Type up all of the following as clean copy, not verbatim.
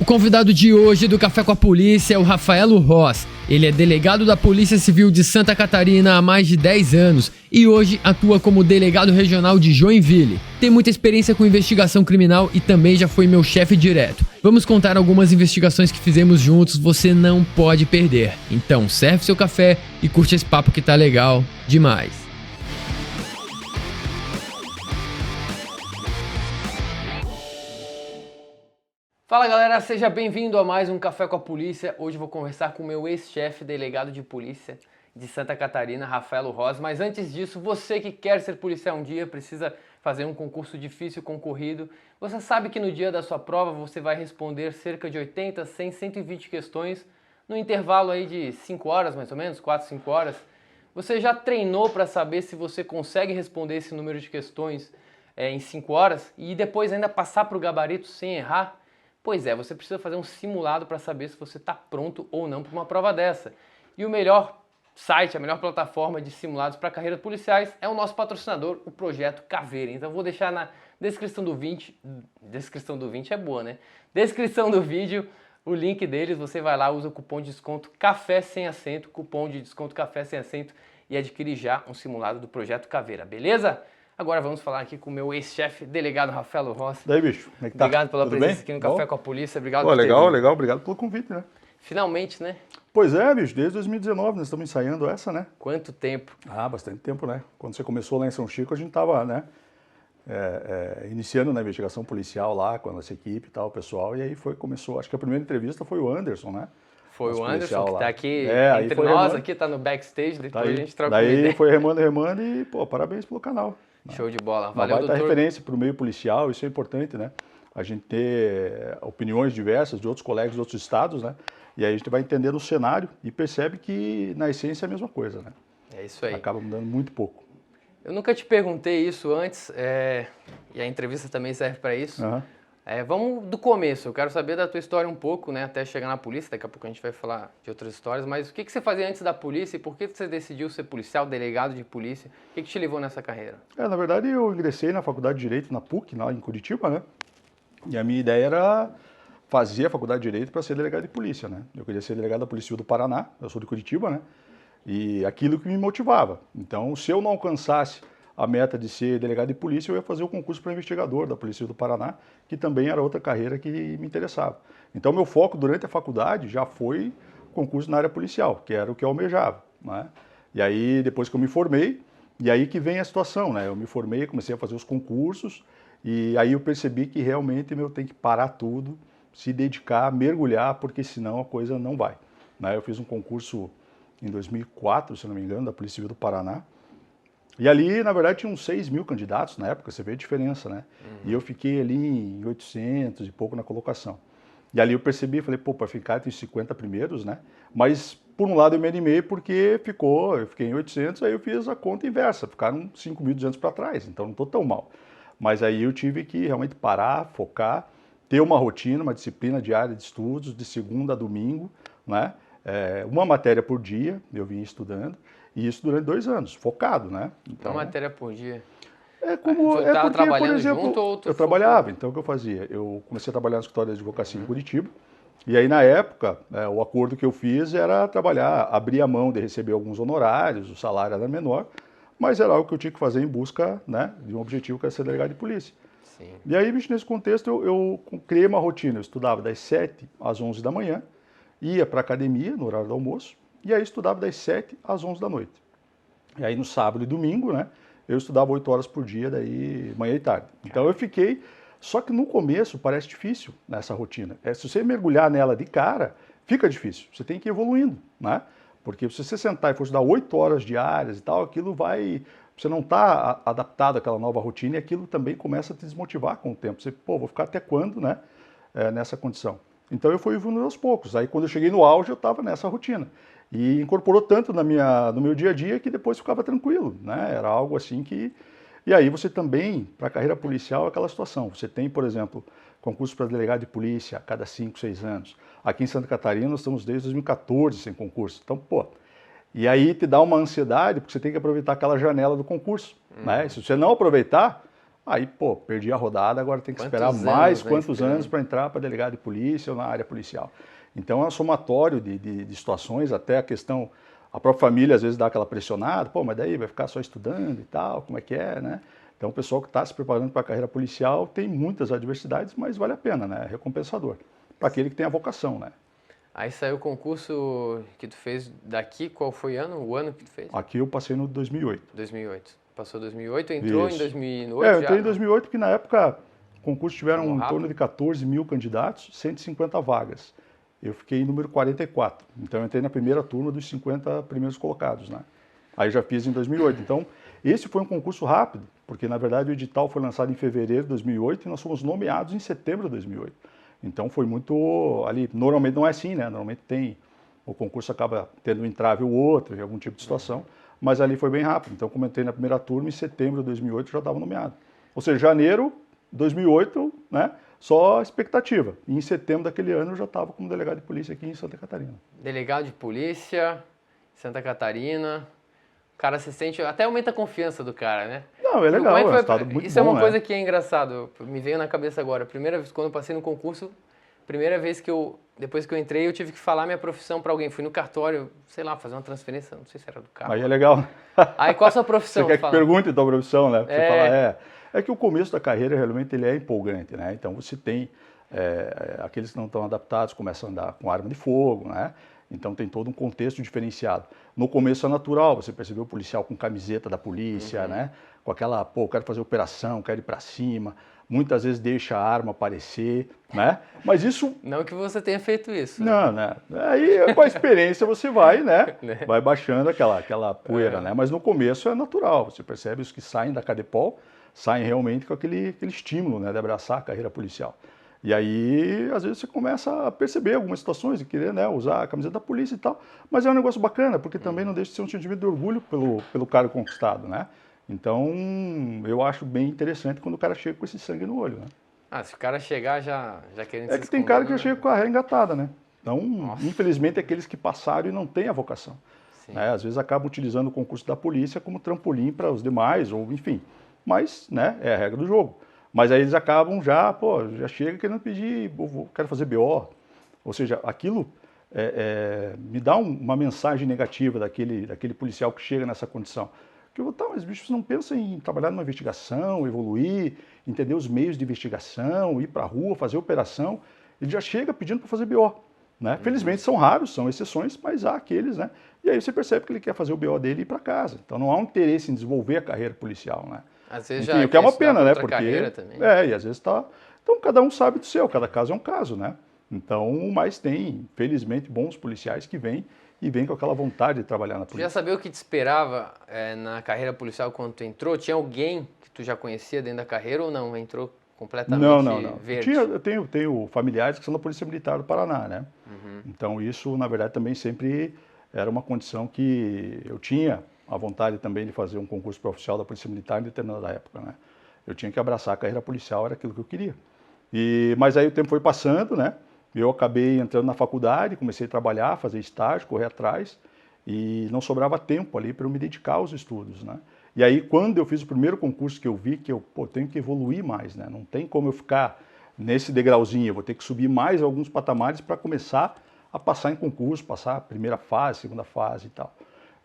O convidado de hoje do Café com a Polícia é o Rafaelo Ross. Ele é delegado da Polícia Civil de Santa Catarina há mais de 10 anos e hoje atua como delegado regional de Joinville. Tem muita experiência com investigação criminal e também já foi meu chefe direto. Vamos contar algumas investigações que fizemos juntos, você não pode perder. Então serve seu café e curte esse papo que tá legal demais. Fala galera, seja bem-vindo a mais um Café com a Polícia. Hoje vou conversar com o meu ex-chefe delegado de polícia de Santa Catarina, Rafaelo Ross. Mas antes disso, você que quer ser policial um dia, precisa fazer um concurso difícil, concorrido. Você sabe que no dia da sua prova você vai responder cerca de 80, 100, 120 questões no intervalo aí de 5 horas mais ou menos, 4, 5 horas. Você já treinou para saber se você consegue responder esse número de questões em 5 horas e depois ainda passar para o gabarito sem errar? Pois é, você precisa fazer um simulado para saber se você está pronto ou não para uma prova dessa. E o melhor site, a melhor plataforma de simulados para carreiras policiais é o nosso patrocinador, o Projeto Caveira. Então vou deixar na descrição do vídeo, descrição do vídeo é boa, né? Descrição do vídeo, o link deles, você vai lá, usa o cupom de desconto Café Sem Acento, cupom de desconto Café Sem Acento e adquire já um simulado do Projeto Caveira, beleza? Agora vamos falar aqui com o meu ex-chefe, delegado Rafaelo Ross. Daí, bicho, como é que tá? Obrigado pela Tudo presença bem? aqui no Bom? Café com a Polícia. Obrigado Pô, por ter legal, vindo. legal. Obrigado pelo convite, né? Finalmente, né? Pois é, bicho, desde 2019 nós estamos ensaiando essa, né? Quanto tempo? Ah, bastante tempo, né? Quando você começou lá em São Chico, a gente tava, né? Iniciando na investigação policial lá com a nossa equipe e tal, o pessoal. E aí começou, acho que a primeira entrevista foi o Anderson, né? Foi Nosso o Anderson policial que lá. tá aqui aí entre foi nós, remando. aqui tá no backstage, depois Daí, a gente troca uma daí ideia. foi remando e, pô, parabéns pelo canal. Show de bola. Uma Valeu, baita doutor. referência para o meio policial, isso é importante, né? A gente ter opiniões diversas de outros colegas de outros estados, né? E aí a gente vai entendendo o cenário e percebe que, na essência, é a mesma coisa, né? É isso aí. Acaba mudando muito pouco. Eu nunca te perguntei isso antes, e a entrevista também serve para isso. Aham. Vamos do começo, eu quero saber da tua história um pouco, né? Até chegar na polícia, daqui a pouco a gente vai falar de outras histórias, mas o que você fazia antes da polícia e por que você decidiu ser policial, delegado de polícia? O que te levou nessa carreira? Na verdade, eu ingressei na faculdade de Direito, na PUC, lá em Curitiba, né? E a minha ideia era fazer a faculdade de Direito para ser delegado de polícia, né? Eu queria ser delegado da Polícia Civil do Paraná, eu sou de Curitiba, né? E aquilo que me motivava. Então, se eu não alcançasse a meta de ser delegado de polícia, eu ia fazer o concurso para investigador da Polícia Civil do Paraná, que também era outra carreira que me interessava. Então, meu foco durante a faculdade já foi concurso na área policial, que era o que eu almejava, né? E aí, depois que eu me formei, e aí que vem a situação, né? Eu me formei, comecei a fazer os concursos, e aí eu percebi que realmente eu tenho que parar tudo, se dedicar, mergulhar, porque senão a coisa não vai, né? Eu fiz um concurso em 2004, se não me engano, da Polícia Civil do Paraná, e ali, na verdade, tinham 6 mil candidatos na época, você vê a diferença, né? E eu fiquei ali em 800 e pouco na colocação. E ali eu percebi, falei, pô, para ficar entre os 50 primeiros, né? Mas, por um lado, eu me animei porque eu fiquei em 800, aí eu fiz a conta inversa, ficaram 5.200 para trás, então não estou tão mal. Mas aí eu tive que realmente parar, focar, ter uma rotina, uma disciplina diária de estudos, de segunda a domingo, né? Uma matéria por dia, eu vim estudando, e isso durante 2 anos, focado, né? Então, Uma matéria por dia. Tu estava porque, trabalhando por exemplo, junto ou tu eu trabalhava, então o que eu fazia? Eu comecei a trabalhar no escritório de advocacia em Curitiba, e aí na época, o acordo que eu fiz era trabalhar, abrir a mão de receber alguns honorários, o salário era menor, mas era algo que eu tinha que fazer em busca, né, de um objetivo que era ser delegado de polícia. Sim. E aí, bicho, nesse contexto, eu criei uma rotina, eu estudava das 7 às 11 da manhã, ia para a academia no horário do almoço, e aí estudava das 7 às 11 da noite. E aí no sábado e domingo, né, eu estudava 8 horas por dia, daí manhã e tarde. Então eu fiquei, só que no começo parece difícil nessa rotina. Se você mergulhar nela de cara, fica difícil, você tem que ir evoluindo, né? Porque se você sentar e for estudar 8 horas diárias e tal, aquilo vai... Você não está adaptado àquela nova rotina e aquilo também começa a te desmotivar com o tempo. Você, pô, vou ficar até quando, né, nessa condição? Então eu fui evoluindo aos poucos. Aí quando eu cheguei no auge, eu estava nessa rotina. E incorporou tanto no meu dia a dia que depois ficava tranquilo, né? Era algo assim que... E aí você também, para a carreira policial, é aquela situação. Você tem, por exemplo, concurso para delegado de polícia a cada 5, 6 anos. Aqui em Santa Catarina nós estamos desde 2014 sem concurso. Então, pô... E aí te dá uma ansiedade, porque você tem que aproveitar aquela janela do concurso, né? Se você não aproveitar, Aí, pô, perdi a rodada, agora tem que esperar Quantos mais anos, né, quantos esperando? anos para entrar para delegado de polícia ou na área policial. Então é um somatório de situações, até a questão, a própria família às vezes dá aquela pressionada, pô, mas daí vai ficar só estudando e tal, como é que é, né? Então o pessoal que está se preparando para a carreira policial tem muitas adversidades, mas vale a pena, né? É recompensador. Para aquele que tem a vocação, né? Aí saiu o concurso que tu fez daqui, qual foi o ano que tu fez? Aqui eu passei no 2008. 2008. Passou 2008, entrou em Isso. 2008 Eu já? entrei em Não. 2008 porque na época o concurso tiveram Formou em torno rápido? de 14 mil candidatos, 150 vagas. Eu fiquei em número 44. Então eu entrei na primeira turma dos 50 primeiros colocados, né? Aí já fiz em 2008. Então esse foi um concurso rápido, porque na verdade o edital foi lançado em fevereiro de 2008 e nós fomos nomeados em setembro de 2008. Então foi muito ali, normalmente não é assim, né? Normalmente tem, o concurso acaba tendo um entrave ou outro, em algum tipo de situação, mas ali foi bem rápido. Então, como eu entrei na primeira turma, em setembro de 2008 já estava nomeado. Ou seja, janeiro de 2008, né? Só expectativa. E em setembro daquele ano eu já estava como delegado de polícia aqui em Santa Catarina. Delegado de polícia, Santa Catarina. O cara se sente, até aumenta a confiança do cara, né? Não, é Como legal, é que é um foi? estado muito Isso é bom, uma né? coisa que é engraçado, me veio na cabeça agora. Primeira vez, quando eu passei no concurso, primeira vez que depois que eu entrei, eu tive que falar minha profissão para alguém. Fui no cartório, sei lá, fazer uma transferência, não sei se era do carro. Aí é legal. Aí, qual a sua Você profissão? quer que Fala. pergunte a tua profissão, né? Você fala, É, é que o começo da carreira realmente ele é empolgante, né? Então você tem aqueles que não estão adaptados começam a andar com arma de fogo, né? Então tem todo um contexto diferenciado. No começo é natural, você percebeu o policial com camiseta da polícia, né? Com aquela, pô, quero fazer operação, quero ir para cima. Muitas vezes deixa a arma aparecer, né? Mas isso não que você tenha feito isso, né? não, né? Aí com a experiência você vai, né? Né? Vai baixando aquela poeira, né? Mas no começo é natural, você percebe os que saem da Cadepol, saem realmente com aquele estímulo, né? De abraçar a carreira policial. E aí, às vezes, você começa a perceber algumas situações e querer, né, usar a camiseta da polícia e tal. Mas é um negócio bacana, porque também não deixa de ser um sentimento de orgulho pelo cargo conquistado, né? Então, eu acho bem interessante quando o cara chega com esse sangue no olho, né? Ah, se o cara chegar já querendo É se que tem cara que já escondendo, chega com a carreira engatada, né? Então, Nossa. infelizmente, aqueles que passaram e não têm a vocação. Sim. Né? Às vezes acabam utilizando o concurso da polícia como trampolim para os demais, ou enfim. Mas, né, é a regra do jogo. Mas aí eles acabam já, pô, já chega querendo pedir, quero fazer BO. Ou seja, aquilo me dá uma mensagem negativa daquele policial que chega nessa condição. Que eu vou, tá, mas bicho, você não pensa em trabalhar numa investigação, evoluir, entender os meios de investigação, ir para a rua, fazer operação. Ele já chega pedindo para fazer BO. Né? Felizmente são raros, são exceções, mas há aqueles, né? E aí você percebe que ele quer fazer o BO dele e ir para casa. Então não há um interesse em desenvolver a carreira policial, né? Às vezes Enfim, já o que é uma quer estudar pena, pra né? outra Porque carreira também. e às vezes tá. Então cada um sabe do seu, cada caso é um caso, né? Então, mas tem, felizmente, bons policiais que vêm e vêm com aquela vontade de trabalhar na Tu já polícia. sabia o que te esperava na carreira policial quando tu entrou? Tinha alguém que tu já conhecia dentro da carreira ou não? Entrou completamente Não. verde? Eu tenho familiares que são da Polícia Militar do Paraná, né? Então isso, na verdade, também sempre era uma condição que eu tinha a vontade também de fazer um concurso para oficial da Polícia Militar em determinada época, né? Eu tinha que abraçar a carreira policial, era aquilo que eu queria. Mas aí o tempo foi passando, né? Eu acabei entrando na faculdade, comecei a trabalhar, fazer estágio, correr atrás, e não sobrava tempo ali para eu me dedicar aos estudos, né? E aí, quando eu fiz o primeiro concurso que eu vi que eu tenho que evoluir mais, né? Não tem como eu ficar nesse degrauzinho, eu vou ter que subir mais alguns patamares para começar a passar em concurso, passar a primeira fase, segunda fase e tal.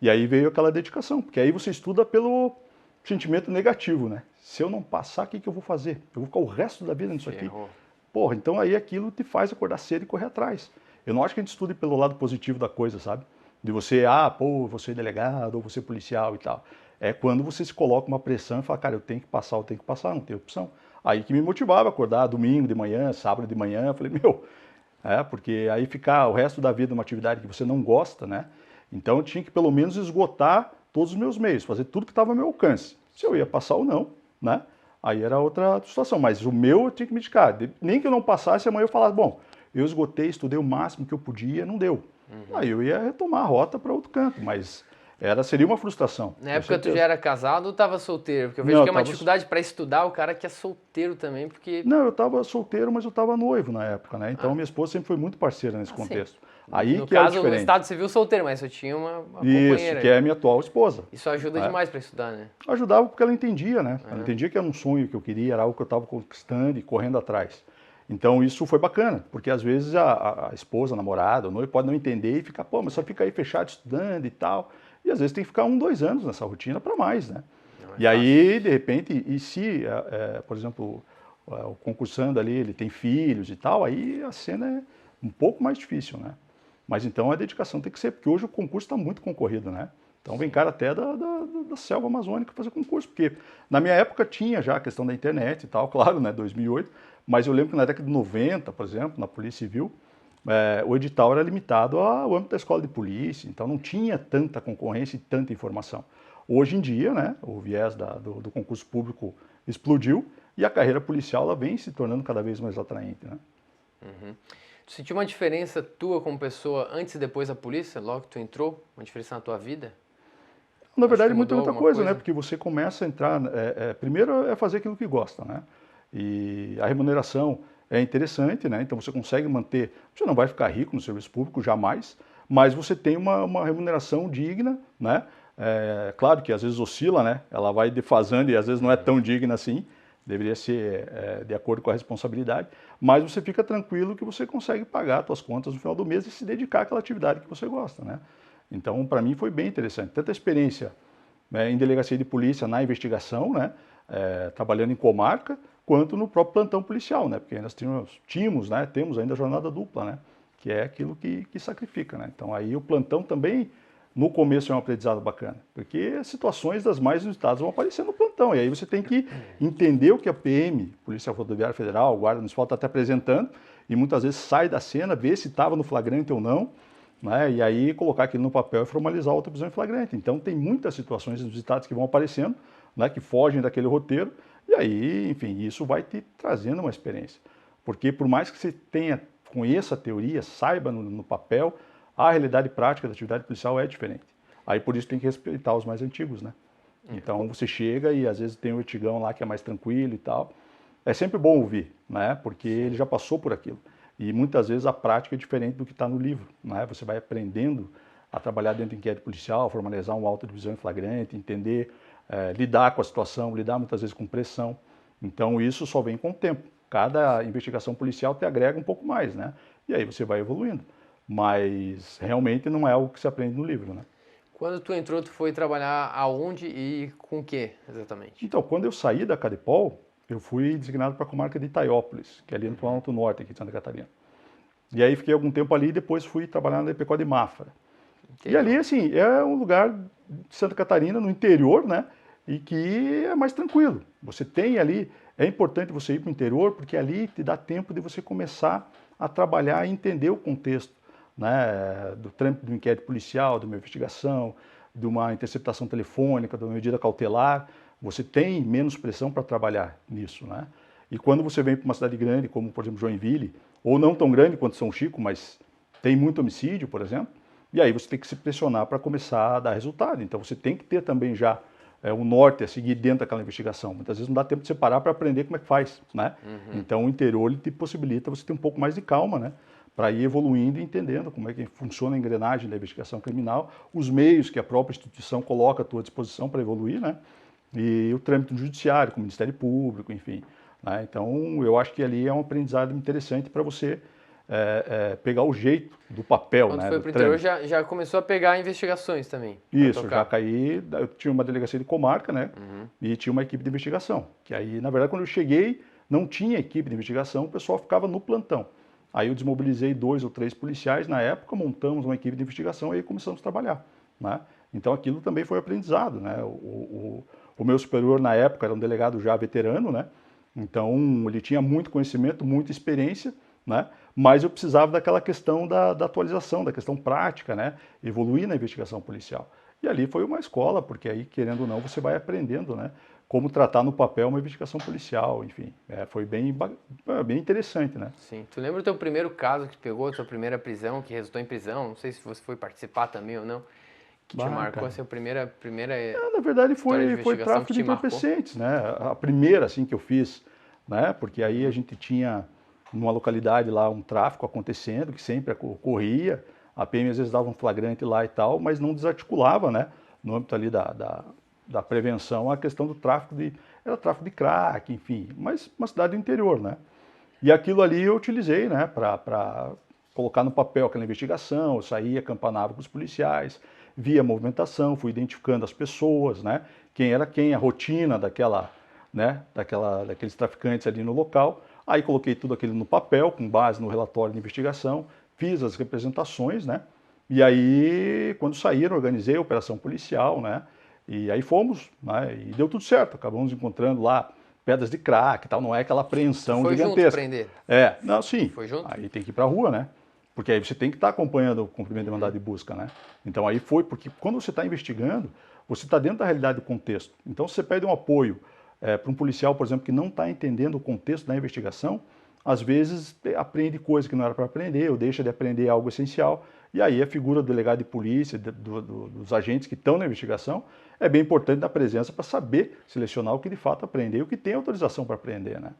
E aí veio aquela dedicação, porque aí você estuda pelo sentimento negativo, né? Se eu não passar, o que eu vou fazer? Eu vou ficar o resto da vida nisso aqui? Errou. Porra, então aí aquilo te faz acordar cedo e correr atrás. Eu não acho que a gente estude pelo lado positivo da coisa, sabe? De você, vou ser delegado, ou vou ser policial e tal. É quando você se coloca uma pressão e fala, cara, eu tenho que passar, não tenho opção. Aí que me motivava a acordar domingo de manhã, sábado de manhã, eu falei, porque aí ficar o resto da vida numa atividade que você não gosta, né? Então eu tinha que pelo menos esgotar todos os meus meios, fazer tudo que estava ao meu alcance. Se eu ia passar ou não, né? Aí era outra situação, mas o meu eu tinha que me dedicar. Nem que eu não passasse, amanhã eu falasse, bom, eu esgotei, estudei o máximo que eu podia, não deu. Aí eu ia retomar a rota para outro canto, mas seria uma frustração. Na época tu já era casado ou estava solteiro? Porque eu vejo Não, que é uma tava... dificuldade para estudar o cara que é solteiro também, porque... Não, eu estava solteiro, mas eu estava noivo na época, né? Então minha esposa sempre foi muito parceira nesse contexto. Aí No que era caso, o diferente. estado civil solteiro, mas eu tinha uma Isso, companheira. que é a minha atual esposa. Isso ajuda Né? demais para estudar, né? Ajudava porque ela entendia, né? Ela entendia que era um sonho que eu queria, era algo que eu estava conquistando e correndo atrás. Então isso foi bacana, porque às vezes a esposa, a namorada, o noivo pode não entender e ficar, pô, mas só fica aí fechado estudando e tal. E às vezes tem que ficar 2 anos nessa rotina para mais, né? E aí, de repente, e se, por exemplo, o concursando ali, ele tem filhos e tal, aí a cena é um pouco mais difícil, né? Mas então a dedicação tem que ser, porque hoje o concurso está muito concorrido, né? Então vem cara até da selva amazônica fazer concurso, porque na minha época tinha já a questão da internet e tal, claro, né, 2008, mas eu lembro que na década de 90, por exemplo, na Polícia Civil, o edital era limitado ao âmbito da escola de polícia, então não tinha tanta concorrência e tanta informação. Hoje em dia, né, o viés do concurso público explodiu e a carreira policial ela vem se tornando cada vez mais atraente, né? Uhum. Tu sentiu uma diferença tua como pessoa antes e depois da polícia, logo que tu entrou? Uma diferença na tua vida? Na verdade, mudou muita alguma coisa, né? Porque você começa a entrar. Primeiro é fazer aquilo que gosta, né? E a remuneração é interessante, né? Então você consegue manter. Você não vai ficar rico no serviço público, jamais, mas você tem uma remuneração digna, né? Claro que às vezes oscila, né? Ela vai defasando e às vezes não é tão digna assim. Deveria ser de acordo com a responsabilidade, mas você fica tranquilo que você consegue pagar as suas contas no final do mês e se dedicar àquela atividade que você gosta, né? Então, para mim foi bem interessante. Tanta experiência, né, em delegacia de polícia na investigação, né, trabalhando em comarca, quanto no próprio plantão policial, né? Porque nós tínhamos, né, temos ainda a jornada dupla, né? Que é aquilo que sacrifica, né? Então aí o plantão também no começo é um aprendizado bacana, porque situações das mais inusitadas vão aparecer no plantão, e aí você tem que entender o que a PM, Polícia Rodoviária Federal, Guarda Municipal, está te apresentando, e muitas vezes sai da cena, vê se estava no flagrante ou não, né, e aí colocar aquilo no papel e formalizar outra prisão em flagrante. Então tem muitas situações inusitadas que vão aparecendo, né, que fogem daquele roteiro, e aí, enfim, isso vai te trazendo uma experiência. Porque por mais que você conheça a teoria, saiba no papel, a realidade prática da atividade policial é diferente. Aí por isso tem que respeitar os mais antigos, né? Então você chega e às vezes tem o antigão lá que é mais tranquilo e tal. É sempre bom ouvir, né? Porque ele já passou por aquilo. E muitas vezes a prática é diferente do que está no livro, né? Você vai aprendendo a trabalhar dentro do inquérito policial, formalizar um auto de prisão em flagrante, entender, lidar com a situação, lidar muitas vezes com pressão. Então isso só vem com o tempo. Cada investigação policial te agrega um pouco mais, né? E aí você vai evoluindo. Mas realmente não é algo que se aprende no livro, né? Quando tu entrou, tu foi trabalhar aonde e com o que, exatamente? Então, quando eu saí da Cadepol, eu fui designado para a comarca de Itaiópolis, que é ali no Planalto Norte, aqui de Santa Catarina. E aí fiquei algum tempo ali e depois fui trabalhar na EPCO de Mafra. E ali, assim, é um lugar de Santa Catarina, no interior, né? E que é mais tranquilo. Você tem ali, é importante você ir para o interior, porque ali te dá tempo de você começar a trabalhar e entender o contexto, né? Do trâmite do inquérito policial, de uma investigação, de uma interceptação telefônica, de uma medida cautelar. Você tem menos pressão para trabalhar nisso, né? E quando você vem para uma cidade grande, como por exemplo Joinville, ou não tão grande quanto São Chico, mas tem muito homicídio, por exemplo, e aí você tem que se pressionar para começar a dar resultado. Então você tem que ter também já um norte a seguir dentro daquela investigação. Muitas vezes não dá tempo de você parar para aprender como é que faz, né? Então o interior ele te possibilita você ter um pouco mais de calma, né? Para ir evoluindo e entendendo como é que funciona a engrenagem da investigação criminal, os meios que a própria instituição coloca à tua disposição para evoluir, né? E o trâmite no judiciário, com o Ministério Público, enfim. Né? Então, eu acho que ali é um aprendizado interessante para você pegar o jeito do papel, Quando né? foi Do pro interior, trâmite. já começou a pegar investigações também. Isso, já caí, eu tinha uma delegacia de comarca, né? E tinha uma equipe de investigação. Que aí, na verdade, quando eu cheguei, não tinha equipe de investigação, o pessoal ficava no plantão. Aí eu desmobilizei 2 ou 3 policiais na época, montamos uma equipe de investigação e aí começamos a trabalhar, né? Então aquilo também foi aprendizado, né? O meu superior na época era um delegado já veterano, né? Então ele tinha muito conhecimento, muita experiência, né? Mas eu precisava daquela questão da atualização, da questão prática, né? Evoluir na investigação policial. E ali foi uma escola, porque aí, querendo ou não, você vai aprendendo, né? Como tratar no papel uma investigação policial, enfim. Foi bem interessante, né? Sim. Tu lembra o teu primeiro caso que pegou, a tua primeira prisão, que resultou em prisão? Não sei se você foi participar também ou não. que te marcou, assim, a primeira Na verdade história de foi investigação tráfico que de te marcou? entorpecentes, né? A primeira assim que eu fiz, né? Porque aí a gente tinha numa localidade lá um tráfico acontecendo que sempre ocorria. A PM às vezes dava um flagrante lá e tal, mas não desarticulava, né? No âmbito ali da prevenção a questão do tráfico era tráfico de crack, enfim, mas uma cidade do interior, né? E aquilo ali eu utilizei, né, para colocar no papel aquela investigação. Eu saía, acampanava com os policiais, via a movimentação, fui identificando as pessoas, né, quem era quem, a rotina daqueles traficantes ali no local. Aí coloquei tudo aquilo no papel, com base no relatório de investigação, fiz as representações, né, e aí, quando saíram, organizei a operação policial, né, e aí fomos, né, e deu tudo certo, acabamos encontrando lá pedras de crack e tal, não é aquela apreensão Foi junto gigantesca. prender? Não, sim. Foi junto? Aí tem que ir para a rua, né? Porque aí você tem que estar acompanhando o cumprimento de mandado de busca, né? Então aí foi, porque quando você está investigando, você está dentro da realidade do contexto. Então se você pede um apoio para um policial, por exemplo, que não está entendendo o contexto da investigação, às vezes aprende coisa que não era para aprender, ou deixa de aprender algo essencial, e aí a figura do delegado de polícia, dos agentes que estão na investigação, é bem importante na presença para saber selecionar o que de fato aprender e o que tem autorização para aprender, né?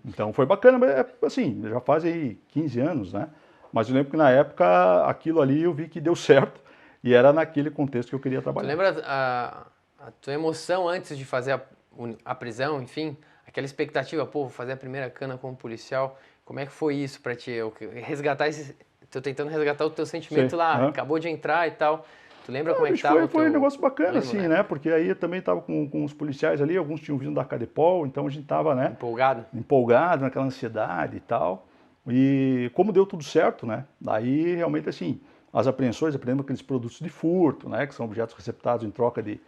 Então foi bacana, mas assim, já faz aí 15 anos, né? Mas eu lembro que na época aquilo ali eu vi que deu certo e era naquele contexto que eu queria Tu trabalhar. lembra a tua emoção antes de fazer a prisão, enfim? Aquela expectativa, pô, vou fazer a primeira cana como policial. Como é que foi isso pra ti? Tô tentando resgatar o teu sentimento Sei. lá, Aham. acabou de entrar e tal. Tu lembra como é que Bicho, tava o foi um teu negócio bacana, ânimo, assim, né? né? Porque aí eu também estava com os policiais ali, alguns tinham vindo da Cadepol, então a gente estava, né, Empolgado? empolgado naquela ansiedade e tal. E como deu tudo certo, né? Daí realmente assim, as apreensões, apreendemos aqueles produtos de furto, né? Que são objetos receptados em troca de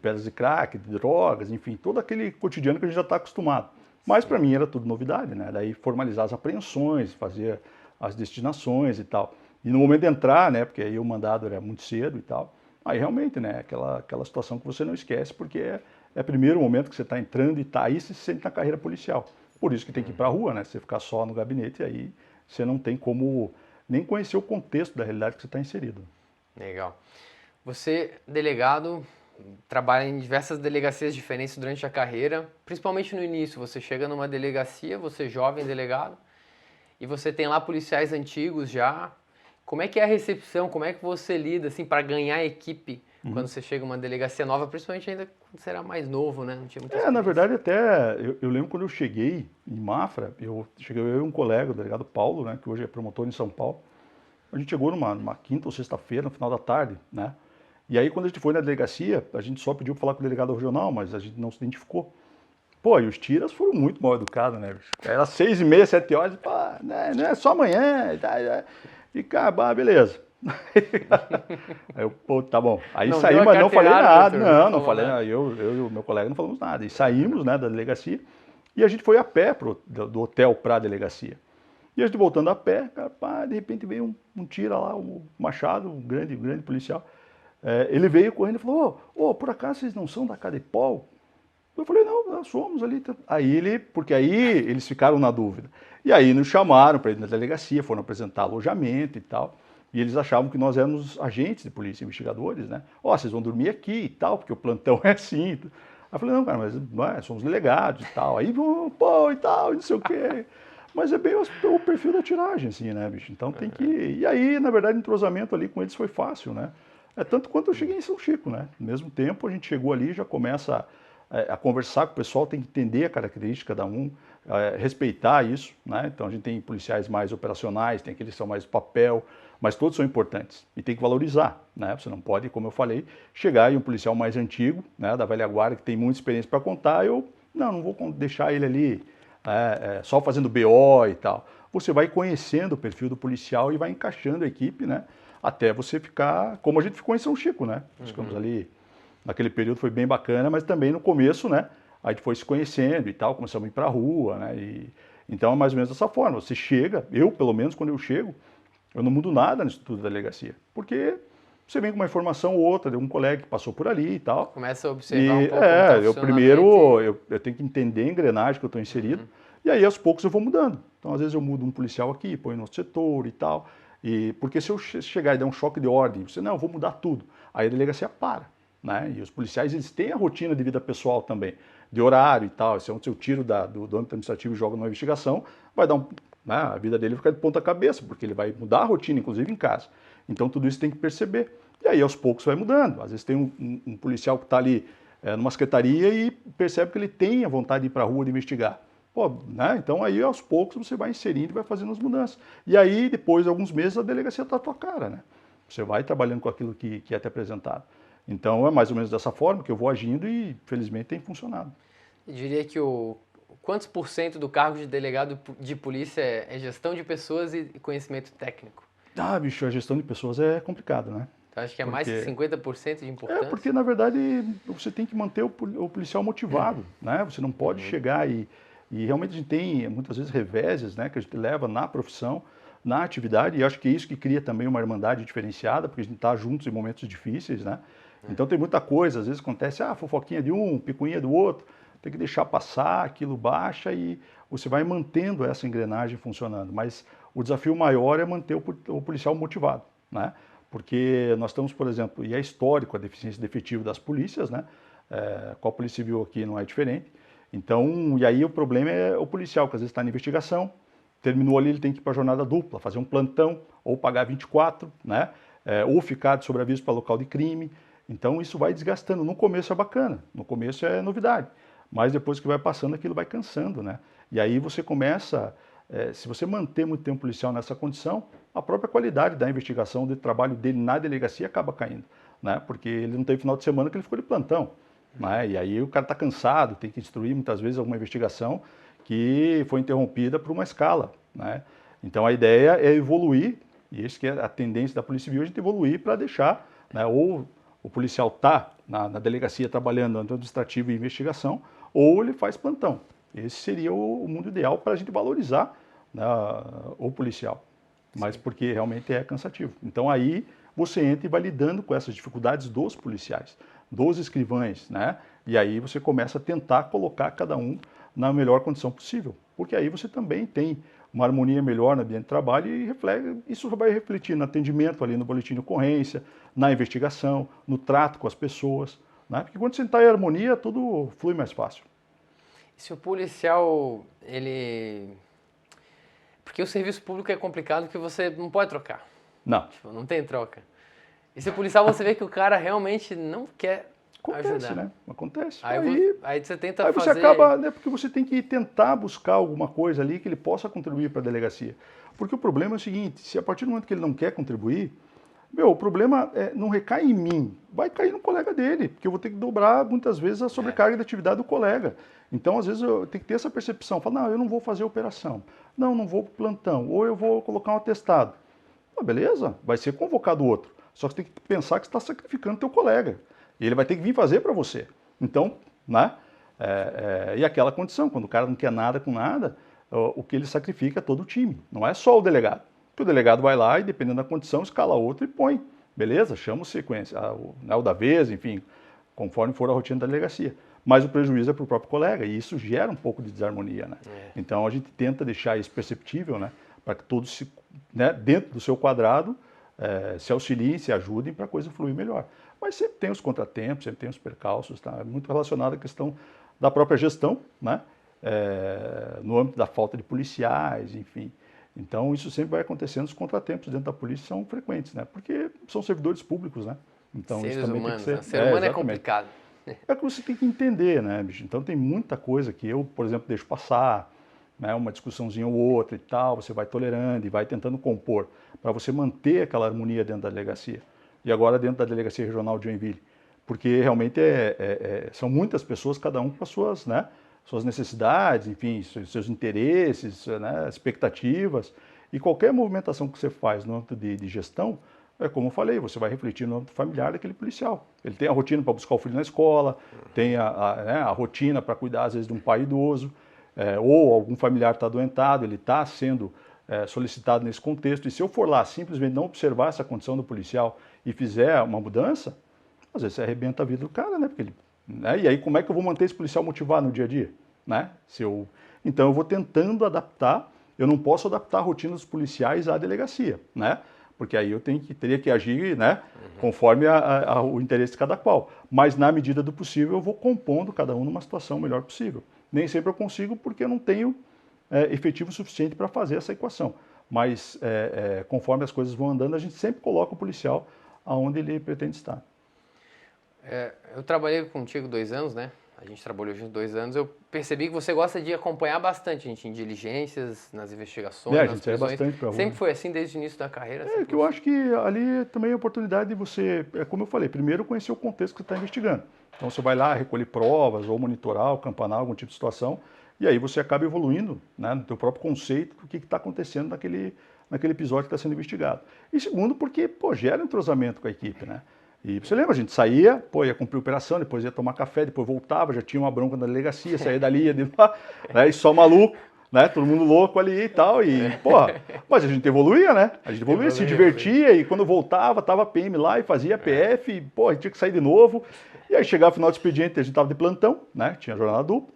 pedras de crack, de drogas, enfim, todo aquele cotidiano que a gente já está acostumado. Mas para mim era tudo novidade, né? Daí formalizar as apreensões, fazer as destinações e tal. E no momento de entrar, né? Porque aí o mandado era muito cedo e tal. Aí realmente, né? Aquela situação que você não esquece, porque é o primeiro momento que você está entrando e tá aí você se sente na carreira policial. Por isso que tem que ir para a rua, né? Você ficar só no gabinete, aí você não tem como nem conhecer o contexto da realidade que você está inserido. Legal. Você, delegado, trabalha em diversas delegacias diferentes durante a carreira, principalmente no início. Você chega numa delegacia, você é jovem delegado, e você tem lá policiais antigos já. Como é que é a recepção? Como é que você lida assim para ganhar a equipe quando você chega numa delegacia nova, principalmente ainda quando você era mais novo, né? Não tinha muita Na experiência. verdade, até eu lembro quando eu cheguei em Mafra, cheguei eu e um colega, o delegado Paulo, né, que hoje é promotor em São Paulo. A gente chegou numa quinta ou sexta-feira, no final da tarde, né? E aí, quando a gente foi na delegacia, a gente só pediu para falar com o delegado regional, mas a gente não se identificou. Pô, e os tiras foram muito mal educados, né, bicho? Era 6h30, 7 horas, pá, né, não é só amanhã, e cara, beleza. Aí eu, pô, tá bom. Aí Não saí, deu a mas não falei carteirada, nada. doutor? Não Não falou falei nada? nada. Eu e o meu colega não falamos nada. E saímos, né, da delegacia e a gente foi a pé do hotel para a delegacia. E a gente voltando a pé, cara, pá, de repente veio um tira lá, um Machado, um grande policial. Ele veio correndo e falou: Ô, por acaso vocês não são da Cadepol? Eu falei: não, nós somos ali. Porque aí eles ficaram na dúvida. E aí nos chamaram para ir na delegacia, foram apresentar alojamento e tal. E eles achavam que nós éramos agentes de polícia, investigadores, né? Vocês vão dormir aqui e tal, porque o plantão é assim. Aí eu falei: não, cara, mas não é, somos delegados e tal. Aí, pô, e tal, e não sei o quê. Mas é bem o perfil da tiragem, assim, né, bicho? Então tem que. E aí, na verdade, o entrosamento ali com eles foi fácil, né? Tanto quanto eu cheguei em São Chico, né? No mesmo tempo, a gente chegou ali, já começa a conversar com o pessoal, tem que entender a característica de cada um, respeitar isso, né? Então a gente tem policiais mais operacionais, tem aqueles que são mais papel, mas todos são importantes e tem que valorizar, né? Você não pode, como eu falei, chegar e um policial mais antigo, né, da velha guarda, que tem muita experiência para contar, não vou deixar ele ali só fazendo BO e tal. Você vai conhecendo o perfil do policial e vai encaixando a equipe, né? Até você ficar, como a gente ficou em São Chico, né? Ficamos ali, naquele período foi bem bacana, mas também no começo, né? A gente foi se conhecendo e tal, começamos a ir pra rua, né? Então é mais ou menos dessa forma. Você chega, eu pelo menos quando eu chego, eu não mudo nada no Instituto da Delegacia, porque você vem com uma informação ou outra de um colega que passou por ali e tal. Começa a observar um pouco como tá o eu funcionamento primeiro, eu tenho que entender a engrenagem que eu estou inserido, e aí aos poucos eu vou mudando. Então às vezes eu mudo um policial aqui, põe no outro setor e tal. E porque se eu chegar e der um choque de ordem, você, não, eu vou mudar tudo, aí a delegacia para, né? E os policiais, eles têm a rotina de vida pessoal também, de horário e tal. Se eu tiro do âmbito administrativo e jogo numa investigação, vai dar né, a vida dele fica de ponta cabeça, porque ele vai mudar a rotina, inclusive em casa. Então tudo isso tem que perceber. E aí aos poucos vai mudando. Às vezes tem um policial que está ali numa secretaria e percebe que ele tem a vontade de ir para a rua de investigar. Pô, né? Então aí aos poucos você vai inserindo e vai fazendo as mudanças. E aí depois de alguns meses a delegacia está à tua cara, né? Você vai trabalhando com aquilo que é te apresentado. Então é mais ou menos dessa forma que eu vou agindo e felizmente tem funcionado. Eu diria que quantos por cento do cargo de delegado de polícia é gestão de pessoas e conhecimento técnico? Ah, bicho, a gestão de pessoas é complicado, né? Então acho que é mais que 50% de importância? Porque na verdade você tem que manter o policial motivado, né? Você não pode chegar e realmente a gente tem muitas vezes reveses, né, que a gente leva na profissão, na atividade, e acho que é isso que cria também uma irmandade diferenciada, porque a gente está juntos em momentos difíceis, né? Então tem muita coisa, às vezes acontece, fofoquinha de um, picuinha do outro, tem que deixar passar, aquilo baixa e você vai mantendo essa engrenagem funcionando. Mas o desafio maior é manter o policial motivado, né? Porque nós estamos, por exemplo, e é histórico a deficiência de efetivo das polícias, né? Com a Polícia Civil aqui não é diferente. Então, e aí o problema é o policial, que às vezes está na investigação, terminou ali, ele tem que ir para a jornada dupla, fazer um plantão, ou pagar 24, né? Ou ficar de sobreaviso para local de crime. Então isso vai desgastando. No começo é bacana, no começo é novidade, mas depois que vai passando aquilo vai cansando, né? E aí você começa, se você manter muito tempo policial nessa condição, a própria qualidade da investigação, do trabalho dele na delegacia acaba caindo, né? Porque ele não teve final de semana que ele ficou de plantão, né? E aí o cara está cansado, tem que destruir muitas vezes alguma investigação que foi interrompida por uma escala, né? Então a ideia é evoluir, e isso que é a tendência da Polícia Civil, a gente evoluir para deixar, né, ou o policial está na delegacia trabalhando no administrativo e investigação, ou ele faz plantão. Esse seria o mundo ideal para a gente valorizar, né, o policial, mas porque realmente é cansativo. Então aí você entra e vai lidando com essas dificuldades dos policiais, dos escrivães, né? E aí você começa a tentar colocar cada um na melhor condição possível, porque aí você também tem uma harmonia melhor no ambiente de trabalho e isso vai refletir no atendimento ali no boletim de ocorrência, na investigação, no trato com as pessoas, né? Porque quando você está em harmonia, tudo flui mais fácil. Se o policial, porque o serviço público é complicado porque você não pode trocar. Não. Tipo, não tem troca. E se o policial você vê que o cara realmente não quer ajudar. Né? Acontece. Aí você tenta fazer... Aí você acaba, né, porque você tem que tentar buscar alguma coisa ali que ele possa contribuir para a delegacia. Porque o problema é o seguinte, se a partir do momento que ele não quer contribuir, o problema não recai em mim, vai cair no colega dele, porque eu vou ter que dobrar muitas vezes a sobrecarga de atividade do colega. Então, às vezes, eu tenho que ter essa percepção, falar, não, eu não vou fazer operação, não vou para o plantão, ou eu vou colocar um atestado. Beleza, vai ser convocado outro, só que você tem que pensar que você está sacrificando teu colega. E ele vai ter que vir fazer para você. Então, né? E aquela condição, quando o cara não quer nada com nada, o que ele sacrifica é todo o time, não é só o delegado. Porque o delegado vai lá e, dependendo da condição, escala outro e põe. Beleza? Chama o sequência, o da vez, enfim, conforme for a rotina da delegacia. Mas o prejuízo é para o próprio colega, e isso gera um pouco de desarmonia, né? Então a gente tenta deixar isso perceptível, né? Para que todos, dentro do seu quadrado, se auxiliem, se ajudem para a coisa fluir melhor. Mas sempre tem os contratempos, sempre tem os percalços, tá? É muito relacionado à questão da própria gestão, né? No âmbito da falta de policiais, enfim. Então isso sempre vai acontecendo, os contratempos dentro da polícia são frequentes, né? Porque são servidores públicos, né? Então seres isso também humanos, tem que ser... Ser humano é complicado. É que você tem que entender, né, bicho? Então tem muita coisa que eu, por exemplo, deixo passar, né? Uma discussãozinha ou outra e tal, você vai tolerando e vai tentando compor para você manter aquela harmonia dentro da delegacia. E agora dentro da Delegacia Regional de Joinville, porque realmente são muitas pessoas, cada um com as suas, né, suas necessidades, enfim, seus interesses, né, expectativas, e qualquer movimentação que você faz no âmbito de gestão, como eu falei, você vai refletir no âmbito familiar daquele policial. Ele tem a rotina para buscar o filho na escola, tem a rotina para cuidar, às vezes, de um pai idoso, ou algum familiar está adoentado, ele está sendo solicitado nesse contexto, e se eu for lá simplesmente não observar essa condição do policial e fizer uma mudança, às vezes você arrebenta a vida do cara, né? Porque ele, né? E aí como é que eu vou manter esse policial motivado no dia a dia? Né? Então eu vou tentando adaptar eu não posso adaptar a rotina dos policiais à delegacia, né? Porque aí eu teria que agir, né, conforme o interesse de cada qual. Mas na medida do possível eu vou compondo cada um numa situação melhor possível. Nem sempre eu consigo porque eu não tenho efetivo suficiente para fazer essa equação. Mas conforme as coisas vão andando, a gente sempre coloca o policial aonde ele pretende estar. Eu trabalhei contigo 2 anos, né? A gente trabalhou junto 2 anos. Eu percebi que você gosta de acompanhar bastante a gente em diligências, nas investigações, A nas gente sai prisões. bastante pra rua. Sempre foi assim desde o início da carreira? Que eu acho que ali também é a oportunidade de você, como eu falei, primeiro conhecer o contexto que você está investigando. Então você vai lá recolher provas ou monitorar, ou campanar algum tipo de situação, e aí você acaba evoluindo, né, no teu próprio conceito do que está acontecendo naquele episódio que está sendo investigado. E segundo, porque gera entrosamento com a equipe, né? E você lembra, a gente saía, ia cumprir operação, depois ia tomar café, depois voltava, já tinha uma bronca na delegacia, saía dali, ia de lá, né, e só maluco, né, todo mundo louco ali e tal, mas a gente evoluía, né, a gente evoluía, se divertia, e quando voltava, tava a PM lá e fazia PF, e a gente tinha que sair de novo, e aí chegava o final do expediente, a gente tava de plantão, né, tinha jornada dupla,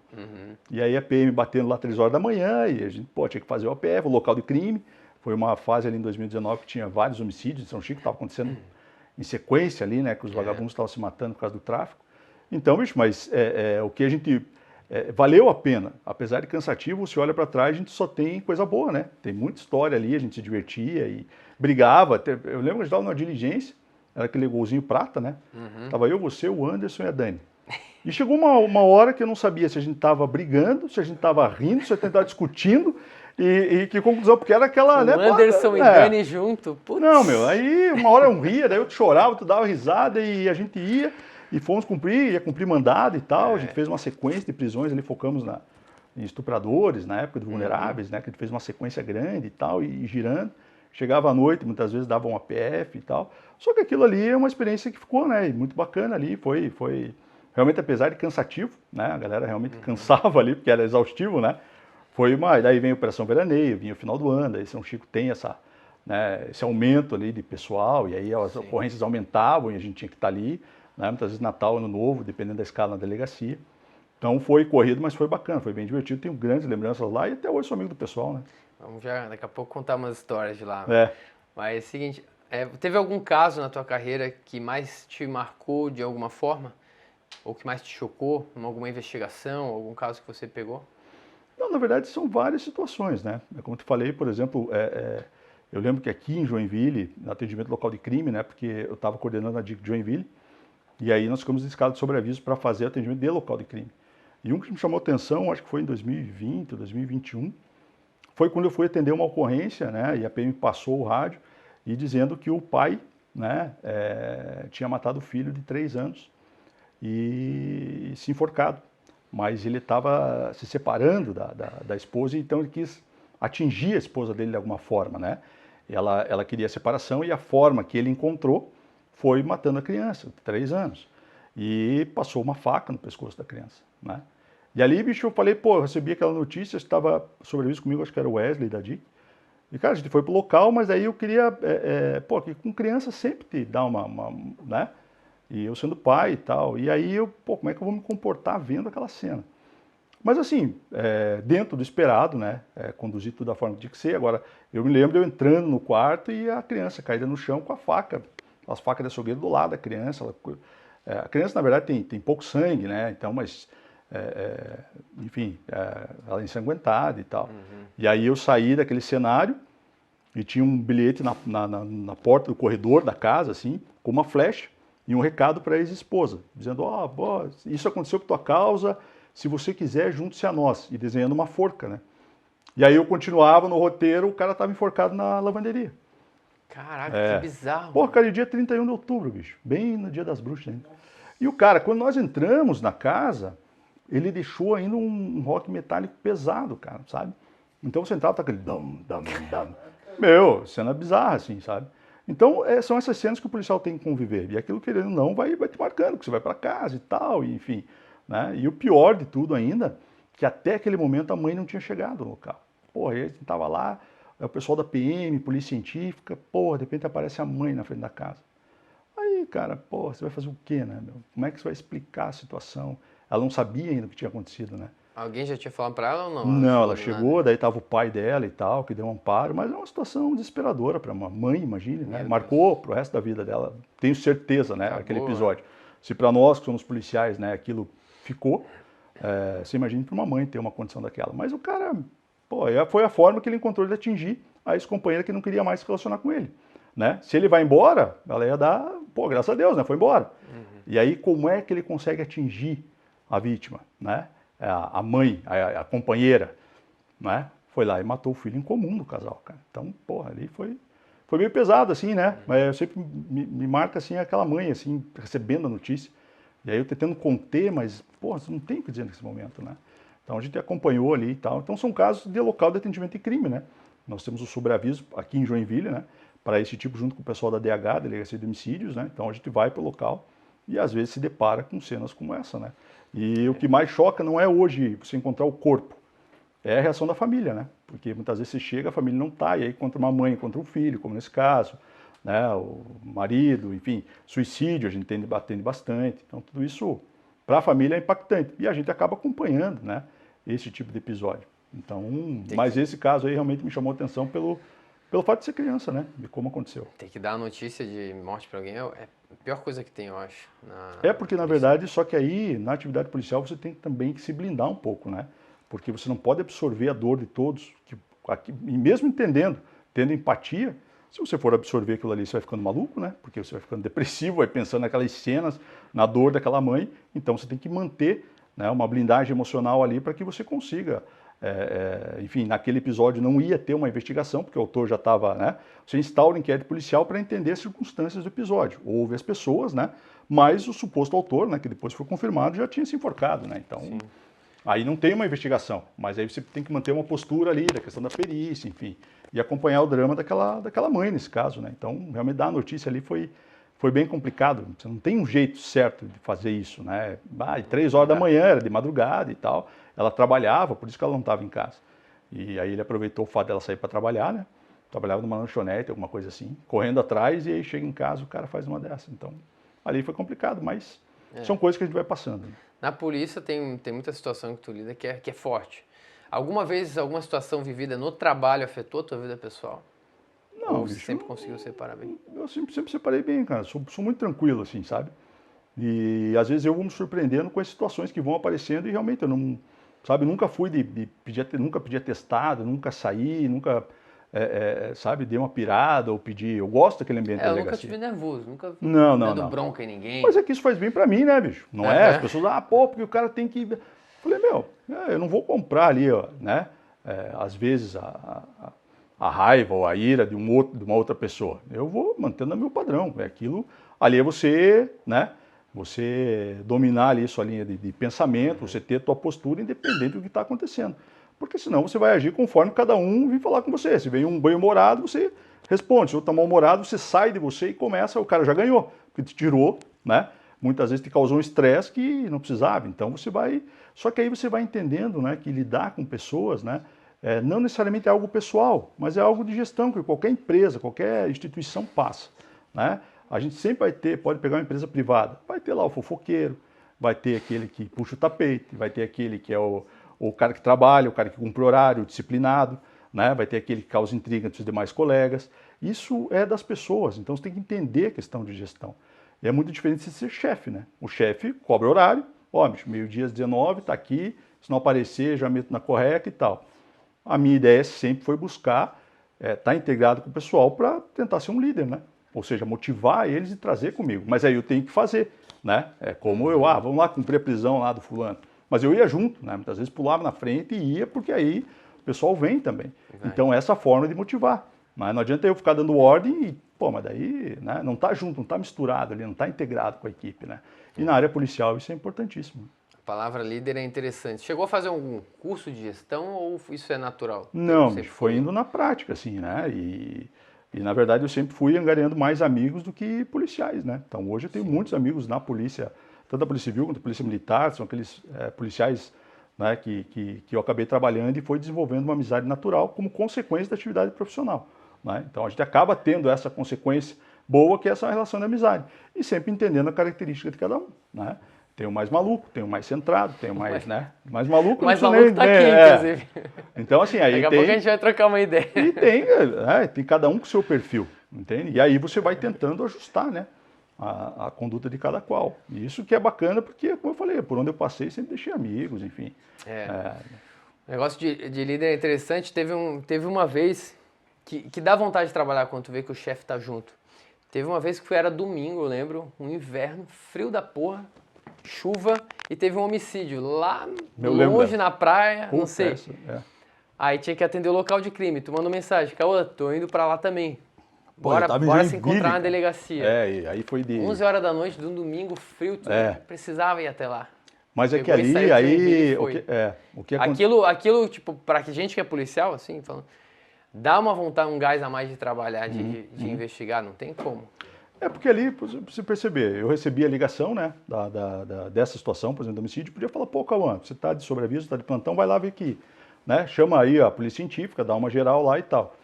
e aí a PM batendo lá 3 horas da manhã, e a gente, tinha que fazer o APF, o local de crime, foi uma fase ali em 2019 que tinha vários homicídios em São Chico, estava acontecendo em sequência ali, né, que os vagabundos estavam se matando por causa do tráfico. Então, bicho, mas o que a gente... valeu a pena. Apesar de cansativo, você olha para trás, a gente só tem coisa boa, né? Tem muita história ali, a gente se divertia e brigava. Eu lembro que a gente estava numa diligência, era aquele golzinho prata, né? Tava eu, você, o Anderson e a Dani. E chegou uma hora que eu não sabia se a gente estava brigando, se a gente estava rindo, se a gente estava discutindo, e que conclusão, porque era aquela... O Anderson e Dani junto, putz. Não, aí uma hora eu ria, daí eu chorava, tu dava risada e a gente ia e fomos ia cumprir mandado e tal. A gente fez uma sequência de prisões ali, focamos em estupradores, na época de vulneráveis, né? Que a gente fez uma sequência grande e tal, e girando. Chegava à noite, muitas vezes dava um APF e tal. Só que aquilo ali é uma experiência que ficou, né? Muito bacana ali, foi realmente, apesar de cansativo, né? A galera realmente cansava ali, porque era exaustivo, né? Daí vem a Operação Veraneio, vinha o final do ano, aí São Chico tem esse aumento ali de pessoal, e aí as ocorrências aumentavam e a gente tinha que estar ali, né? Muitas vezes Natal, Ano Novo, dependendo da escala na delegacia. Então foi corrido, mas foi bacana, foi bem divertido, tenho grandes lembranças lá e até hoje sou amigo do pessoal, né? Vamos já daqui a pouco contar umas histórias de lá. É. Mas é o seguinte, teve algum caso na tua carreira que mais te marcou de alguma forma? Ou que mais te chocou? Alguma investigação, algum caso que você pegou? Não, na verdade são várias situações, né? Como eu te falei, por exemplo, eu lembro que aqui em Joinville, no atendimento local de crime, né? Porque eu estava coordenando a DIC de Joinville, e aí nós ficamos escalados de sobreaviso para fazer atendimento de local de crime. E um que me chamou atenção, acho que foi em 2020 ou 2021, foi quando eu fui atender uma ocorrência, né? E a PM passou o rádio e dizendo que o pai, né? Tinha matado o filho de 3 anos e se enforcado. Mas ele estava se separando da esposa, então ele quis atingir a esposa dele de alguma forma, né? Ela queria a separação e a forma que ele encontrou foi matando a criança, de 3 anos. E passou uma faca no pescoço da criança, né? E ali, bicho, eu falei, eu recebi aquela notícia, estava sobrevisto comigo, acho que era o Wesley da DIC. E, cara, a gente foi pro local, mas aí eu queria, que com criança sempre te dá né? E eu sendo pai e tal. E aí como é que eu vou me comportar vendo aquela cena? Mas assim, dentro do esperado, né? Conduzir tudo da forma que tinha que ser. Agora, eu me lembro de eu entrando no quarto e a criança caída no chão com a faca. As facas de açougueiro do lado da criança. A criança, na verdade, tem pouco sangue, né? Então, mas... enfim, ela é ensanguentada e tal. E aí eu saí daquele cenário e tinha um bilhete na porta do corredor da casa, assim, com uma flecha e um recado para a ex-esposa, dizendo, isso aconteceu por tua causa, se você quiser, junte-se a nós, e desenhando uma forca, né? E aí eu continuava no roteiro, o cara estava enforcado na lavanderia. Caraca, que bizarro. Cara, dia 31 de outubro, bicho, bem no dia das bruxas ainda. E o cara, quando nós entramos na casa, ele deixou ainda um rock metálico pesado, cara, sabe? Então você entrava, tá aquele dam. Meu, cena bizarra, assim, sabe? Então, são essas cenas que o policial tem que conviver. E aquilo, querendo ou não, vai te marcando, que você vai para casa e tal, e, enfim. Né? E o pior de tudo ainda, que até aquele momento a mãe não tinha chegado no local. Aí a gente tava lá, o pessoal da PM, polícia científica, de repente aparece a mãe na frente da casa. Aí, cara, você vai fazer o quê, né, meu? Como é que você vai explicar a situação? Ela não sabia ainda o que tinha acontecido, né? Alguém já tinha falado pra ela ou não? Não, ela do chegou, nada? daí tava o pai dela e tal, que deu um amparo, mas é uma situação desesperadora para uma mãe, imagine, né? Meu Marcou Deus. pro resto da vida dela, tenho certeza, né? Aquele Acabou, episódio. Se para nós que somos policiais, né, aquilo ficou, você imagina para uma mãe ter uma condição daquela. Mas o cara, pô, foi a forma que ele encontrou de atingir a ex-companheira que não queria mais se relacionar com ele, né? Se ele vai embora, ela ia dar, pô, graças a Deus, né? Foi embora. E aí como é que ele consegue atingir a vítima, né? A mãe, a companheira, né? Foi lá e matou o filho em comum do casal, cara. Então, porra, ali foi meio pesado, assim, né? Mas eu sempre me marca, assim, aquela mãe, assim, recebendo a notícia. E aí eu tentando conter, mas, porra, você não tem o que dizer nesse momento, né? Então a gente acompanhou ali e tal. Então são casos de local de atendimento de crime, né? Nós temos o sobreaviso aqui em Joinville, né? Para esse tipo, junto com o pessoal da DH, Delegacia de Homicídios, né? Então a gente vai para o local e às vezes se depara com cenas como essa, né? E o que mais choca não é hoje você encontrar o corpo, é a reação da família, né? Porque muitas vezes você chega, a família não tá, e aí contra uma mãe, contra um filho, como nesse caso, né? O marido, enfim, suicídio a gente atende bastante. Então tudo isso para a família é impactante e a gente acaba acompanhando, né? Esse tipo de episódio. Então, mas esse caso aí realmente me chamou a atenção pelo fato de ser criança, né? De como aconteceu. Tem que dar a notícia de morte pra alguém é a pior coisa que tem, eu acho. É porque, na verdade, só que aí, na atividade policial, você tem também que se blindar um pouco, né? Porque você não pode absorver a dor de todos, e mesmo entendendo, tendo empatia, se você for absorver aquilo ali, você vai ficando maluco, né? Porque você vai ficando depressivo, vai pensando naquelas cenas, na dor daquela mãe. Então você tem que manter, né, uma blindagem emocional ali para que você consiga. Enfim, naquele episódio não ia ter uma investigação, porque o autor já estava, né? Você instaura o inquérito policial para entender as circunstâncias do episódio. Houve as pessoas, né? Mas o suposto autor, né, que depois foi confirmado, já tinha se enforcado, né? Então, sim, aí não tem uma investigação, mas aí você tem que manter uma postura ali, da questão da perícia, enfim, e acompanhar o drama daquela mãe nesse caso, né? Então, realmente dar a notícia ali foi bem complicado. Você não tem um jeito certo de fazer isso, né? 3 horas da manhã, era de madrugada e tal. Ela trabalhava, por isso que ela não estava em casa. E aí ele aproveitou o fato dela sair para trabalhar, né? Trabalhava numa lanchonete, alguma coisa assim, correndo atrás, e aí chega em casa o cara faz uma dessa. Então, ali foi complicado, mas são coisas que a gente vai passando. Né? Na polícia tem muita situação que tu lida que é forte. Alguma vez, alguma situação vivida no trabalho afetou a tua vida pessoal? Não, Ou você bicho, sempre conseguiu separar bem? eu sempre separei bem, cara. Sou muito tranquilo, assim, sabe? E às vezes eu vou me surpreendendo com as situações que vão aparecendo e realmente eu não, sabe, nunca fui de pedir, nunca pedi atestado, nunca saí, nunca, sabe, dei uma pirada ou pedi. Eu gosto daquele ambiente da Eu delegacia. nunca tive nervoso, nunca Não. dando bronca em ninguém. Mas é que isso faz bem pra mim, né, bicho? Não é? As pessoas, pô, porque o cara tem que. Falei, meu, eu não vou comprar ali, ó, né? Às vezes a raiva ou a ira de uma outra pessoa. Eu vou mantendo o meu padrão. É aquilo. Ali é você, né? Você dominar ali sua linha de pensamento, você ter a tua postura independente do que está acontecendo. Porque senão você vai agir conforme cada um vir falar com você. Se vem um bem-humorado, você responde. Se outro está mal-humorado, você sai de você e começa, o cara já ganhou, porque te tirou, né? Muitas vezes te causou um estresse que não precisava. Então você vai. Só que aí você vai entendendo, né, que lidar com pessoas, né, não necessariamente é algo pessoal, mas é algo de gestão que qualquer empresa, qualquer instituição passa, né? A gente sempre vai ter, pode pegar uma empresa privada, vai ter lá o fofoqueiro, vai ter aquele que puxa o tapete, vai ter aquele que é o cara que trabalha, o cara que cumpre horário, o disciplinado, né? Vai ter aquele que causa intriga entre os demais colegas. Isso é das pessoas, então você tem que entender a questão de gestão. E é muito diferente de ser chefe, né? O chefe cobra horário, ó, bicho, meio-dia às 19, tá aqui, se não aparecer, já meto na correca e tal. A minha ideia sempre foi buscar estar integrado com o pessoal para tentar ser um líder, né? Ou seja, motivar eles e trazer comigo. Mas aí eu tenho que fazer, né? É como eu, vamos lá cumprir a prisão lá do fulano. Mas eu ia junto, né? Muitas vezes pulava na frente e ia, porque aí o pessoal vem também. Então essa forma de motivar. Mas não adianta eu ficar dando ordem e, pô, mas daí, né, não está junto, não está misturado ali, não está integrado com a equipe, né? E na área policial isso é importantíssimo. A palavra líder é interessante. Chegou a fazer algum curso de gestão ou isso é natural? Não, bicho, foi indo na prática, assim, né? E na verdade eu sempre fui angariando mais amigos do que policiais, né? Então hoje eu tenho muitos amigos na polícia, tanto a Polícia Civil quanto a Polícia Militar, são aqueles policiais, né, que eu acabei trabalhando e foi desenvolvendo uma amizade natural como consequência da atividade profissional. Né? Então a gente acaba tendo essa consequência boa que é essa relação de amizade e sempre entendendo a característica de cada um. Né? Tem o mais maluco, tem o mais centrado, tem o mais, né? Mais maluco. O mais não maluco tá aqui, inclusive. Então, assim, aí Daqui a pouco a gente vai trocar uma ideia. E tem cada um com o seu perfil, entende? E aí você vai tentando ajustar, né? A conduta de cada qual. E isso que é bacana, porque, como eu falei, por onde eu passei, sempre deixei amigos, enfim. O negócio de líder é interessante. Teve uma vez que dá vontade de trabalhar quando tu vê que o chefe tá junto. Teve uma vez que era domingo, eu lembro, um inverno, frio da porra, chuva, e teve um homicídio lá longe na praia, não sei. Aí tinha que atender o local de crime. Tu mandou mensagem, Caô, tô indo pra lá também. Bora se encontrar na delegacia. E aí foi de 11 horas da noite de um domingo frio, tu precisava ir até lá. Mas é que ali, aí, o que aconteceu? Aquilo, tipo, pra gente que é policial, assim, falando, dá uma vontade, um gás a mais de trabalhar, de investigar, não tem como. É porque ali, pra você perceber, eu recebi a ligação, né, dessa situação, por exemplo, do homicídio, podia falar, pô, Cauã, você tá de sobreaviso, tá de plantão, vai lá ver aqui, né, chama aí a polícia científica, dá uma geral lá e tal.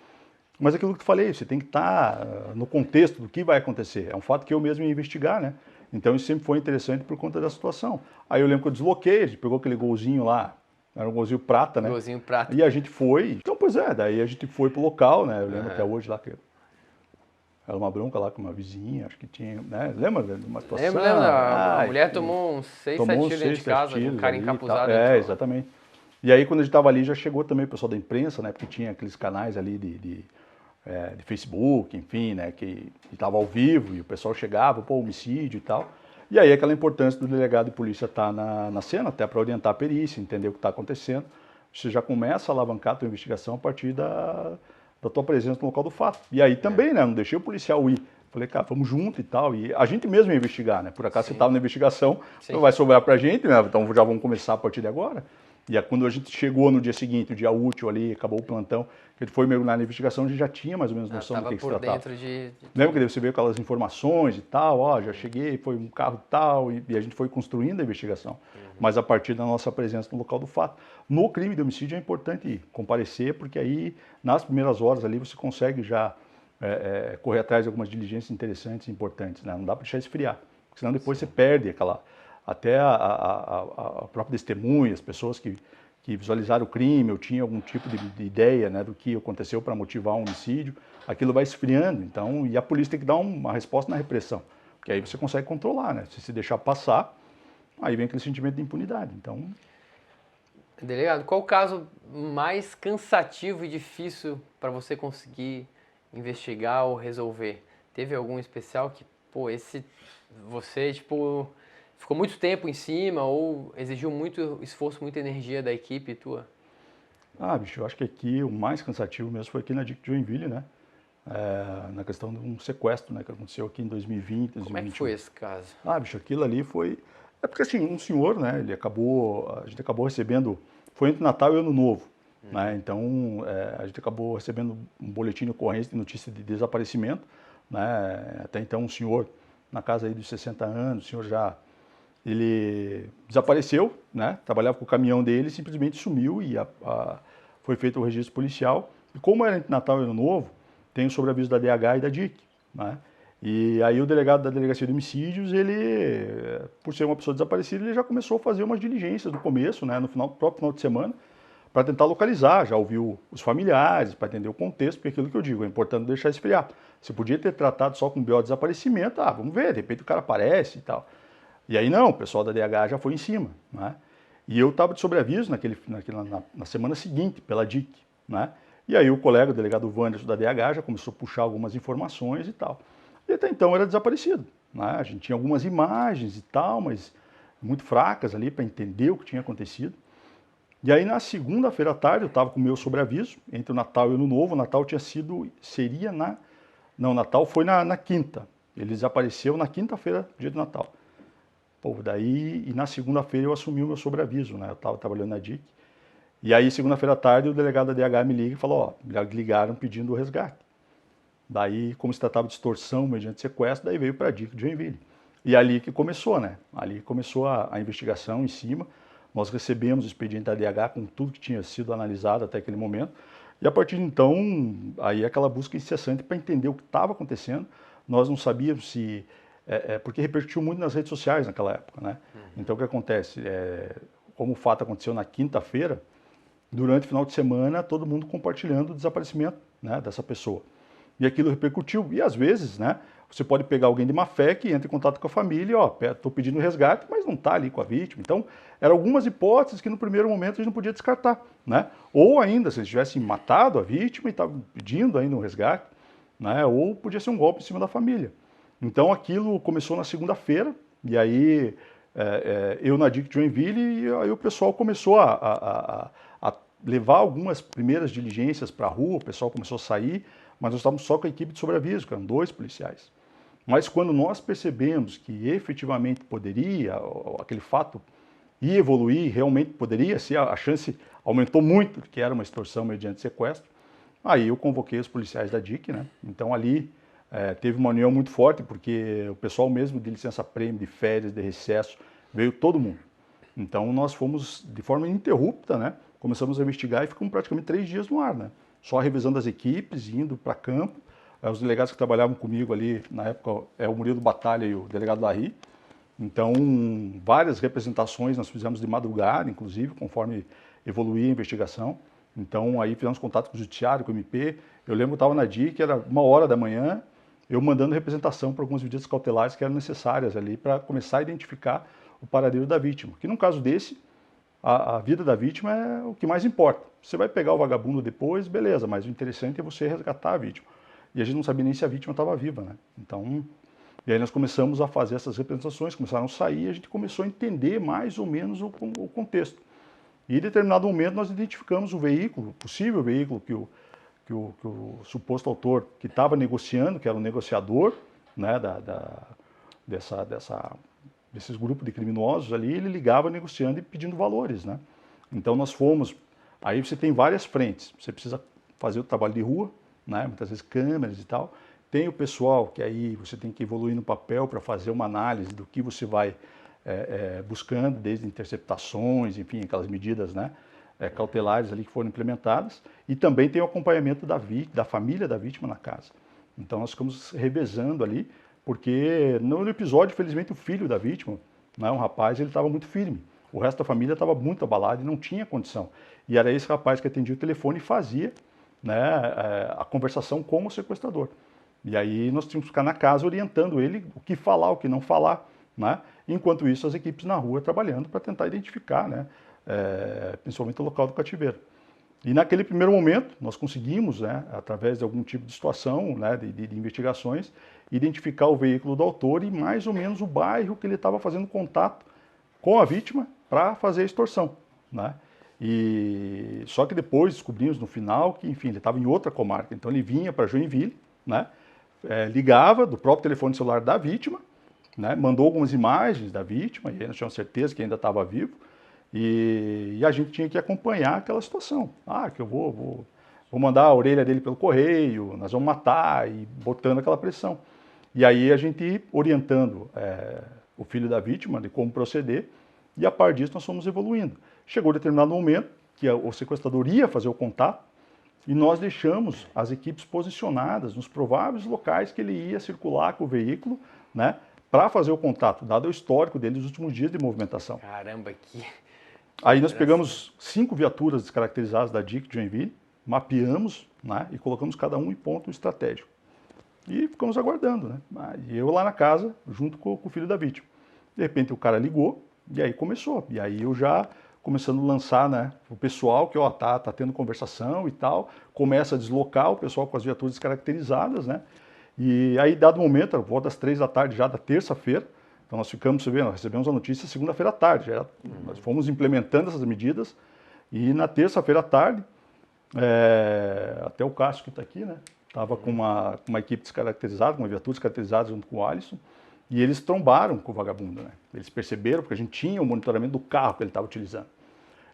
Mas aquilo que eu falei, você tem que estar no contexto do que vai acontecer. É um fato que eu mesmo ia investigar, né? Então isso sempre foi interessante por conta da situação. Aí eu lembro que eu desloquei, a gente pegou aquele golzinho lá, era um golzinho prata, né? Golzinho prata. E a gente foi. Então, pois é, daí a gente foi pro local, né? Eu lembro até hoje lá que era uma bronca lá com uma vizinha, acho que tinha, né? Lembra de uma situação? Lembro. A mulher tomou uns 6, 7 tiros dentro de casa, um cara encapuzado. Exatamente. E aí quando a gente estava ali já chegou também o pessoal da imprensa, né? Porque tinha aqueles canais ali de Facebook, enfim, né, que estava ao vivo e o pessoal chegava, pô, homicídio e tal. E aí aquela importância do delegado de polícia estar na cena, até para orientar a perícia, entender o que está acontecendo. Você já começa a alavancar a tua investigação a partir da tua presença no local do fato. E aí também, né, não deixei o policial ir. Falei, cara, vamos junto e tal. E a gente mesmo ia investigar, né? Por acaso você estava na investigação, não vai sobrar pra gente, né? Então já vamos começar a partir de agora. E quando a gente chegou no dia seguinte, o dia útil ali, acabou o plantão, a gente foi mergulhar na investigação, a gente já tinha mais ou menos noção do que se tratava. Lembra que você veio com aquelas informações e tal, ó, já cheguei, foi um carro tal, e a gente foi construindo a investigação. Mas a partir da nossa presença no local do fato. No crime de homicídio é importante comparecer, porque aí, nas primeiras horas ali, você consegue já correr atrás de algumas diligências interessantes e importantes, né? Não dá para deixar esfriar, porque senão depois você perde até a própria testemunha, as pessoas que visualizaram o crime ou tinham algum tipo de ideia, né, do que aconteceu para motivar um homicídio, aquilo vai esfriando, então, e a polícia tem que dar uma resposta na repressão, porque aí você consegue controlar, né, se deixar passar, aí vem aquele sentimento de impunidade, então... Delegado, qual o caso mais cansativo e difícil para você conseguir investigar ou resolver? Teve algum especial que, pô, você, tipo... ficou muito tempo em cima ou exigiu muito esforço, muita energia da equipe tua? Bicho, eu acho que aqui o mais cansativo mesmo foi aqui na DIC de Joinville, né? Na questão de um sequestro, né? Que aconteceu aqui em 2020, 2021. Como é que foi esse caso? Bicho, aquilo ali foi... É porque assim, um senhor, né? A gente acabou recebendo... Foi entre Natal e Ano Novo, né? Então, a gente acabou recebendo um boletim de ocorrência de notícia de desaparecimento, né? Até então, um senhor na casa aí dos 60 anos, o senhor já... Ele desapareceu, né? Trabalhava com o caminhão dele, simplesmente sumiu e foi feito o registro policial. E como era entre Natal e Ano Novo, tem o sobreaviso da DH e da DIC, né? E aí o delegado da Delegacia de Homicídios, ele, por ser uma pessoa desaparecida, ele já começou a fazer umas diligências no começo, né? No próprio final de semana, para tentar localizar, já ouviu os familiares, para entender o contexto, porque aquilo que eu digo, é importante deixar esfriar. Você podia ter tratado só com BO de desaparecimento, vamos ver, de repente o cara aparece e tal. E aí não, o pessoal da DH já foi em cima, né? E eu estava de sobreaviso na semana seguinte, pela DIC, né? E aí o colega, o delegado Wanderson da DH, já começou a puxar algumas informações e tal. E até então era desaparecido, né? A gente tinha algumas imagens e tal, mas muito fracas ali para entender o que tinha acontecido. E aí na segunda-feira à tarde eu estava com o meu sobreaviso, entre o Natal e o Ano Novo. O Natal o Natal foi na quinta. Ele desapareceu na quinta-feira, dia de Natal. Pô, daí, e na segunda-feira eu assumi o meu sobreaviso, né? Eu estava trabalhando na DIC. E aí, segunda-feira à tarde, o delegado da DH me liga e falou, ligaram pedindo o resgate. Daí, como se tratava de extorsão mediante sequestro, daí veio para a DIC de Joinville. E ali que começou, né? Ali começou a investigação em cima. Nós recebemos o expediente da DH com tudo que tinha sido analisado até aquele momento. E a partir de então, aí aquela busca incessante para entender o que estava acontecendo. Nós não sabíamos se porque repercutiu muito nas redes sociais naquela época, né? Então o que acontece? Como o fato aconteceu na quinta-feira, durante o final de semana, todo mundo compartilhando o desaparecimento, né, dessa pessoa. E aquilo repercutiu. E às vezes, né, você pode pegar alguém de má fé que entra em contato com a família, ó, estou pedindo resgate, mas não está ali com a vítima. Então, eram algumas hipóteses que no primeiro momento a gente não podia descartar, né? Ou ainda, se eles tivessem matado a vítima e estavam pedindo ainda um resgate, né? Ou podia ser um golpe em cima da família. Então, aquilo começou na segunda-feira, e aí eu na DIC Joinville, e aí o pessoal começou a levar algumas primeiras diligências para a rua, o pessoal começou a sair, mas nós estávamos só com a equipe de sobreaviso, que eram 2 policiais. Mas quando nós percebemos que efetivamente poderia, aquele fato ia evoluir, realmente poderia ser, a chance aumentou muito, que era uma extorsão mediante sequestro, aí eu convoquei os policiais da DIC, né? Então ali teve uma união muito forte, porque o pessoal mesmo de licença-prêmio, de férias, de recesso, veio todo mundo. Então nós fomos de forma ininterrupta, né? Começamos a investigar e ficamos praticamente 3 dias no ar, né? Só revisando as equipes, indo para campo. Os delegados que trabalhavam comigo ali, na época, o Murilo Batalha e o delegado Larry. Então, várias representações nós fizemos de madrugada, inclusive, conforme evoluía a investigação. Então, aí fizemos contato com o Judiciário, com o MP. Eu lembro que eu estava na DIC, era 1h da manhã, eu mandando representação para algumas medidas cautelares que eram necessárias ali para começar a identificar o paradeiro da vítima. Que no caso desse, a vida da vítima é o que mais importa. Você vai pegar o vagabundo depois, beleza, mas o interessante é você resgatar a vítima. E a gente não sabia nem se a vítima estava viva, né? Então, e aí nós começamos a fazer essas representações, começaram a sair, a gente começou a entender mais ou menos o contexto. E em determinado momento nós identificamos o veículo, o possível veículo que o suposto autor que estava negociando, que era o negociador, né, desses grupos de criminosos ali, ele ligava negociando e pedindo valores, né? Então nós fomos, aí você tem várias frentes, você precisa fazer o trabalho de rua, né? Muitas vezes câmeras e tal, tem o pessoal que aí você tem que evoluir no papel para fazer uma análise do que você vai buscando, desde interceptações, enfim, aquelas medidas, né, cautelares ali que foram implementadas, e também tem o acompanhamento da família da vítima na casa. Então nós ficamos revezando ali, porque no episódio, felizmente, o filho da vítima, né, um rapaz, ele estava muito firme. O resto da família estava muito abalado e não tinha condição. E era esse rapaz que atendia o telefone e fazia, né, a conversação com o sequestrador. E aí nós tínhamos que ficar na casa orientando ele o que falar, o que não falar, né? Enquanto isso, as equipes na rua trabalhando para tentar identificar, né, principalmente o local do cativeiro. E naquele primeiro momento, nós conseguimos, né, através de algum tipo de situação, né, de investigações, identificar o veículo do autor e mais ou menos o bairro que ele estava fazendo contato com a vítima para fazer a extorsão, né? E só que depois descobrimos no final que, enfim, ele estava em outra comarca. Então ele vinha para Joinville, né, ligava do próprio telefone celular da vítima, né, mandou algumas imagens da vítima, e aí nós tínhamos certeza que ainda estava vivo, e a gente tinha que acompanhar aquela situação. Ah, que eu vou mandar a orelha dele pelo correio, nós vamos matar, e botando aquela pressão. E aí a gente orientando o filho da vítima de como proceder, e a par disso nós fomos evoluindo. Chegou um determinado momento que o sequestrador ia fazer o contato, e nós deixamos as equipes posicionadas nos prováveis locais que ele ia circular com o veículo, né, para fazer o contato, dado o histórico dele nos últimos dias de movimentação. Caramba, que... Aí nós pegamos 5 viaturas descaracterizadas da DIC de Joinville, mapeamos, né, e colocamos cada um em ponto estratégico. E ficamos aguardando, né? E eu lá na casa, junto com o filho da vítima. De repente o cara ligou, e aí começou. E aí eu já começando a lançar, né, o pessoal que, ó, tá tendo conversação e tal, começa a deslocar o pessoal com as viaturas descaracterizadas, né? E aí, dado o momento, por volta das 3 da tarde já da terça-feira, então nós ficamos, você vê, nós recebemos a notícia segunda-feira à tarde, nós fomos implementando essas medidas, e na terça-feira à tarde, até o Cássio que está aqui, né, estava com uma equipe descaracterizada, com uma viatura descaracterizada junto com o Alisson, e eles trombaram com o vagabundo, né? Eles perceberam, porque a gente tinha o monitoramento do carro que ele estava utilizando.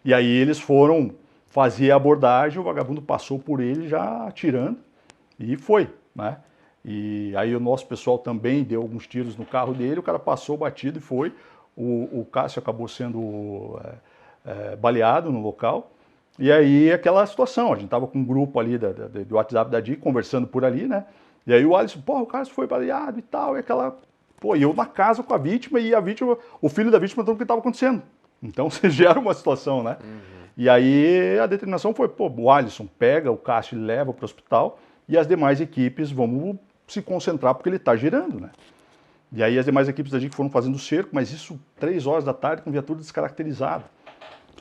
E aí eles foram fazer a abordagem, o vagabundo passou por ele já atirando, e foi, né? E aí o nosso pessoal também deu alguns tiros no carro dele, o cara passou batido e foi. O Cássio acabou sendo baleado no local. E aí aquela situação, a gente estava com um grupo ali do WhatsApp da DIC, conversando por ali, né? E aí o Alisson, porra, o Cássio foi baleado e tal, e aquela Pô, e eu na casa com a vítima e a vítima, o filho da vítima perguntando o que estava acontecendo. Então você gera uma situação, né? E aí a determinação foi, pô, o Alisson pega o Cássio e leva para o hospital e as demais equipes vamos se concentrar porque ele está girando, né? E aí as demais equipes da gente foram fazendo o cerco, mas isso 3 horas da tarde com viatura descaracterizada.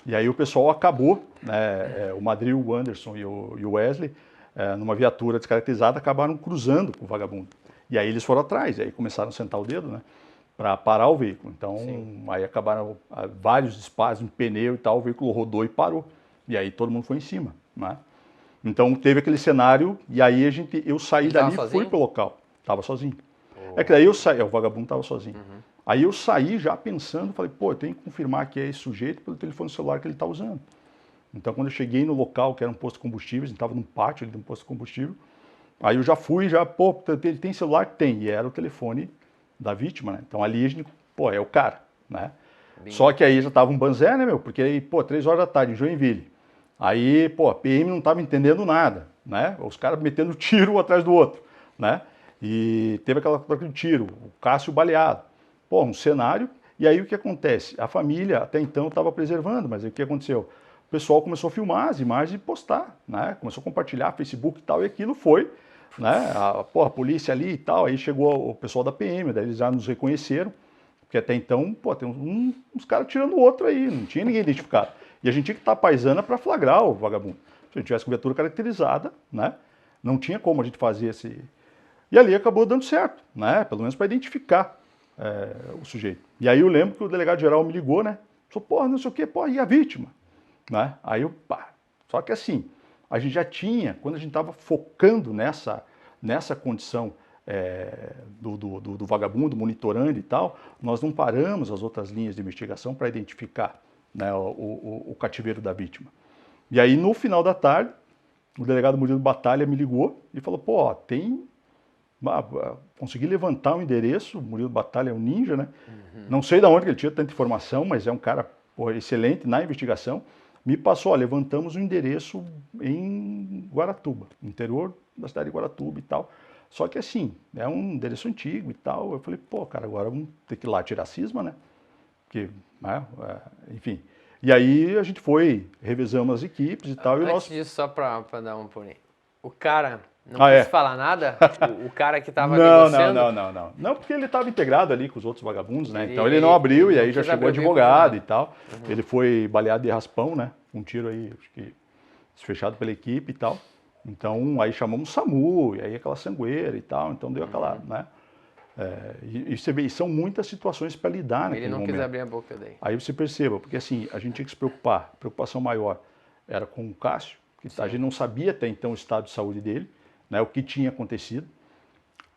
E aí o pessoal acabou, né, o Madril, o Anderson e o Wesley, numa viatura descaracterizada, acabaram cruzando com o vagabundo. E aí eles foram atrás, e aí começaram a sentar o dedo, né, para parar o veículo. Então, aí acabaram vários disparos no pneu e tal, o veículo rodou e parou. E aí todo mundo foi em cima, né? Então teve aquele cenário, e aí eu saí Ele dali tava e fui sozinho? pro local. Tava sozinho. É que daí eu saí, o vagabundo estava sozinho. Aí eu saí já pensando, falei, pô, eu tenho que confirmar que é esse sujeito pelo telefone celular que ele está usando. Então quando eu cheguei no local, que era um posto de combustíveis, a gente estava num pátio ali de um posto de combustível, aí eu já fui, pô, ele tem celular? Tem, e era o telefone da vítima, né? Então ali a gente, pô, é o cara, né? Só que aí já tava um banzé, né, meu? Porque aí, pô, 3 horas da tarde em Joinville. Aí, pô, a PM não tava entendendo nada, né? Os caras metendo tiro um atrás do outro, né? E teve aquela troca de tiro, o Cássio baleado. Pô, um cenário. E aí o que acontece? A família até então estava preservando, mas aí o que aconteceu? O pessoal começou a filmar as imagens e postar, né? Começou a compartilhar Facebook e tal, e aquilo foi, né? A polícia ali e tal. Aí chegou o pessoal da PM, daí eles já nos reconheceram. Porque até então, pô, tem uns caras tirando o outro aí, não tinha ninguém identificado. E a gente tinha que estar paisana para flagrar o vagabundo. Se a gente tivesse com viatura caracterizada, né? Não tinha como a gente fazer esse. E ali acabou dando certo, né? Pelo menos para identificar o sujeito. E aí eu lembro que o delegado geral me ligou, né? Falou, porra, não sei o quê, porra, e a vítima? Né? Aí eu, pá. Só que assim, a gente já tinha, quando a gente estava focando nessa condição do vagabundo, monitorando e tal, nós não paramos as outras linhas de investigação para identificar, né, o cativeiro da vítima. E aí, no final da tarde, o delegado Murilo Batalha me ligou e falou, pô, ó, consegui levantar um endereço, o Murilo Batalha é um ninja, né? Não sei de onde ele tinha tanta informação, mas é um cara, pô, excelente na investigação. Me passou, ó, levantamos um endereço em Guaratuba, no interior da cidade de Guaratuba e tal. Só que assim, é um endereço antigo e tal. Eu falei, pô, cara, agora vamos ter que ir lá tirar cisma, né? Porque, né, enfim. E aí a gente foi, revezamos as equipes e tal. Antes disso, só pra dar um porém. O cara não quis Ah, falar nada? O cara que tava Não, negociando? não. Não, porque ele estava integrado ali com os outros vagabundos, né? Ele- Então ele não abriu ele e não aí já quis chegou abrir o bico de advogado nada. e tal. Ele foi baleado de raspão, né? Um tiro aí, acho que desfechado pela equipe e tal. Então aí chamamos o SAMU, e aí aquela sangueira e tal. Então deu aquela, né? E você vê, e são muitas situações para lidar Ele naquele não momento. quis abrir a boca daí. Aí você perceba, porque assim, a gente tinha que se preocupar, a preocupação maior era com o Cássio, que a gente não sabia até então o estado de saúde dele, né, o que tinha acontecido.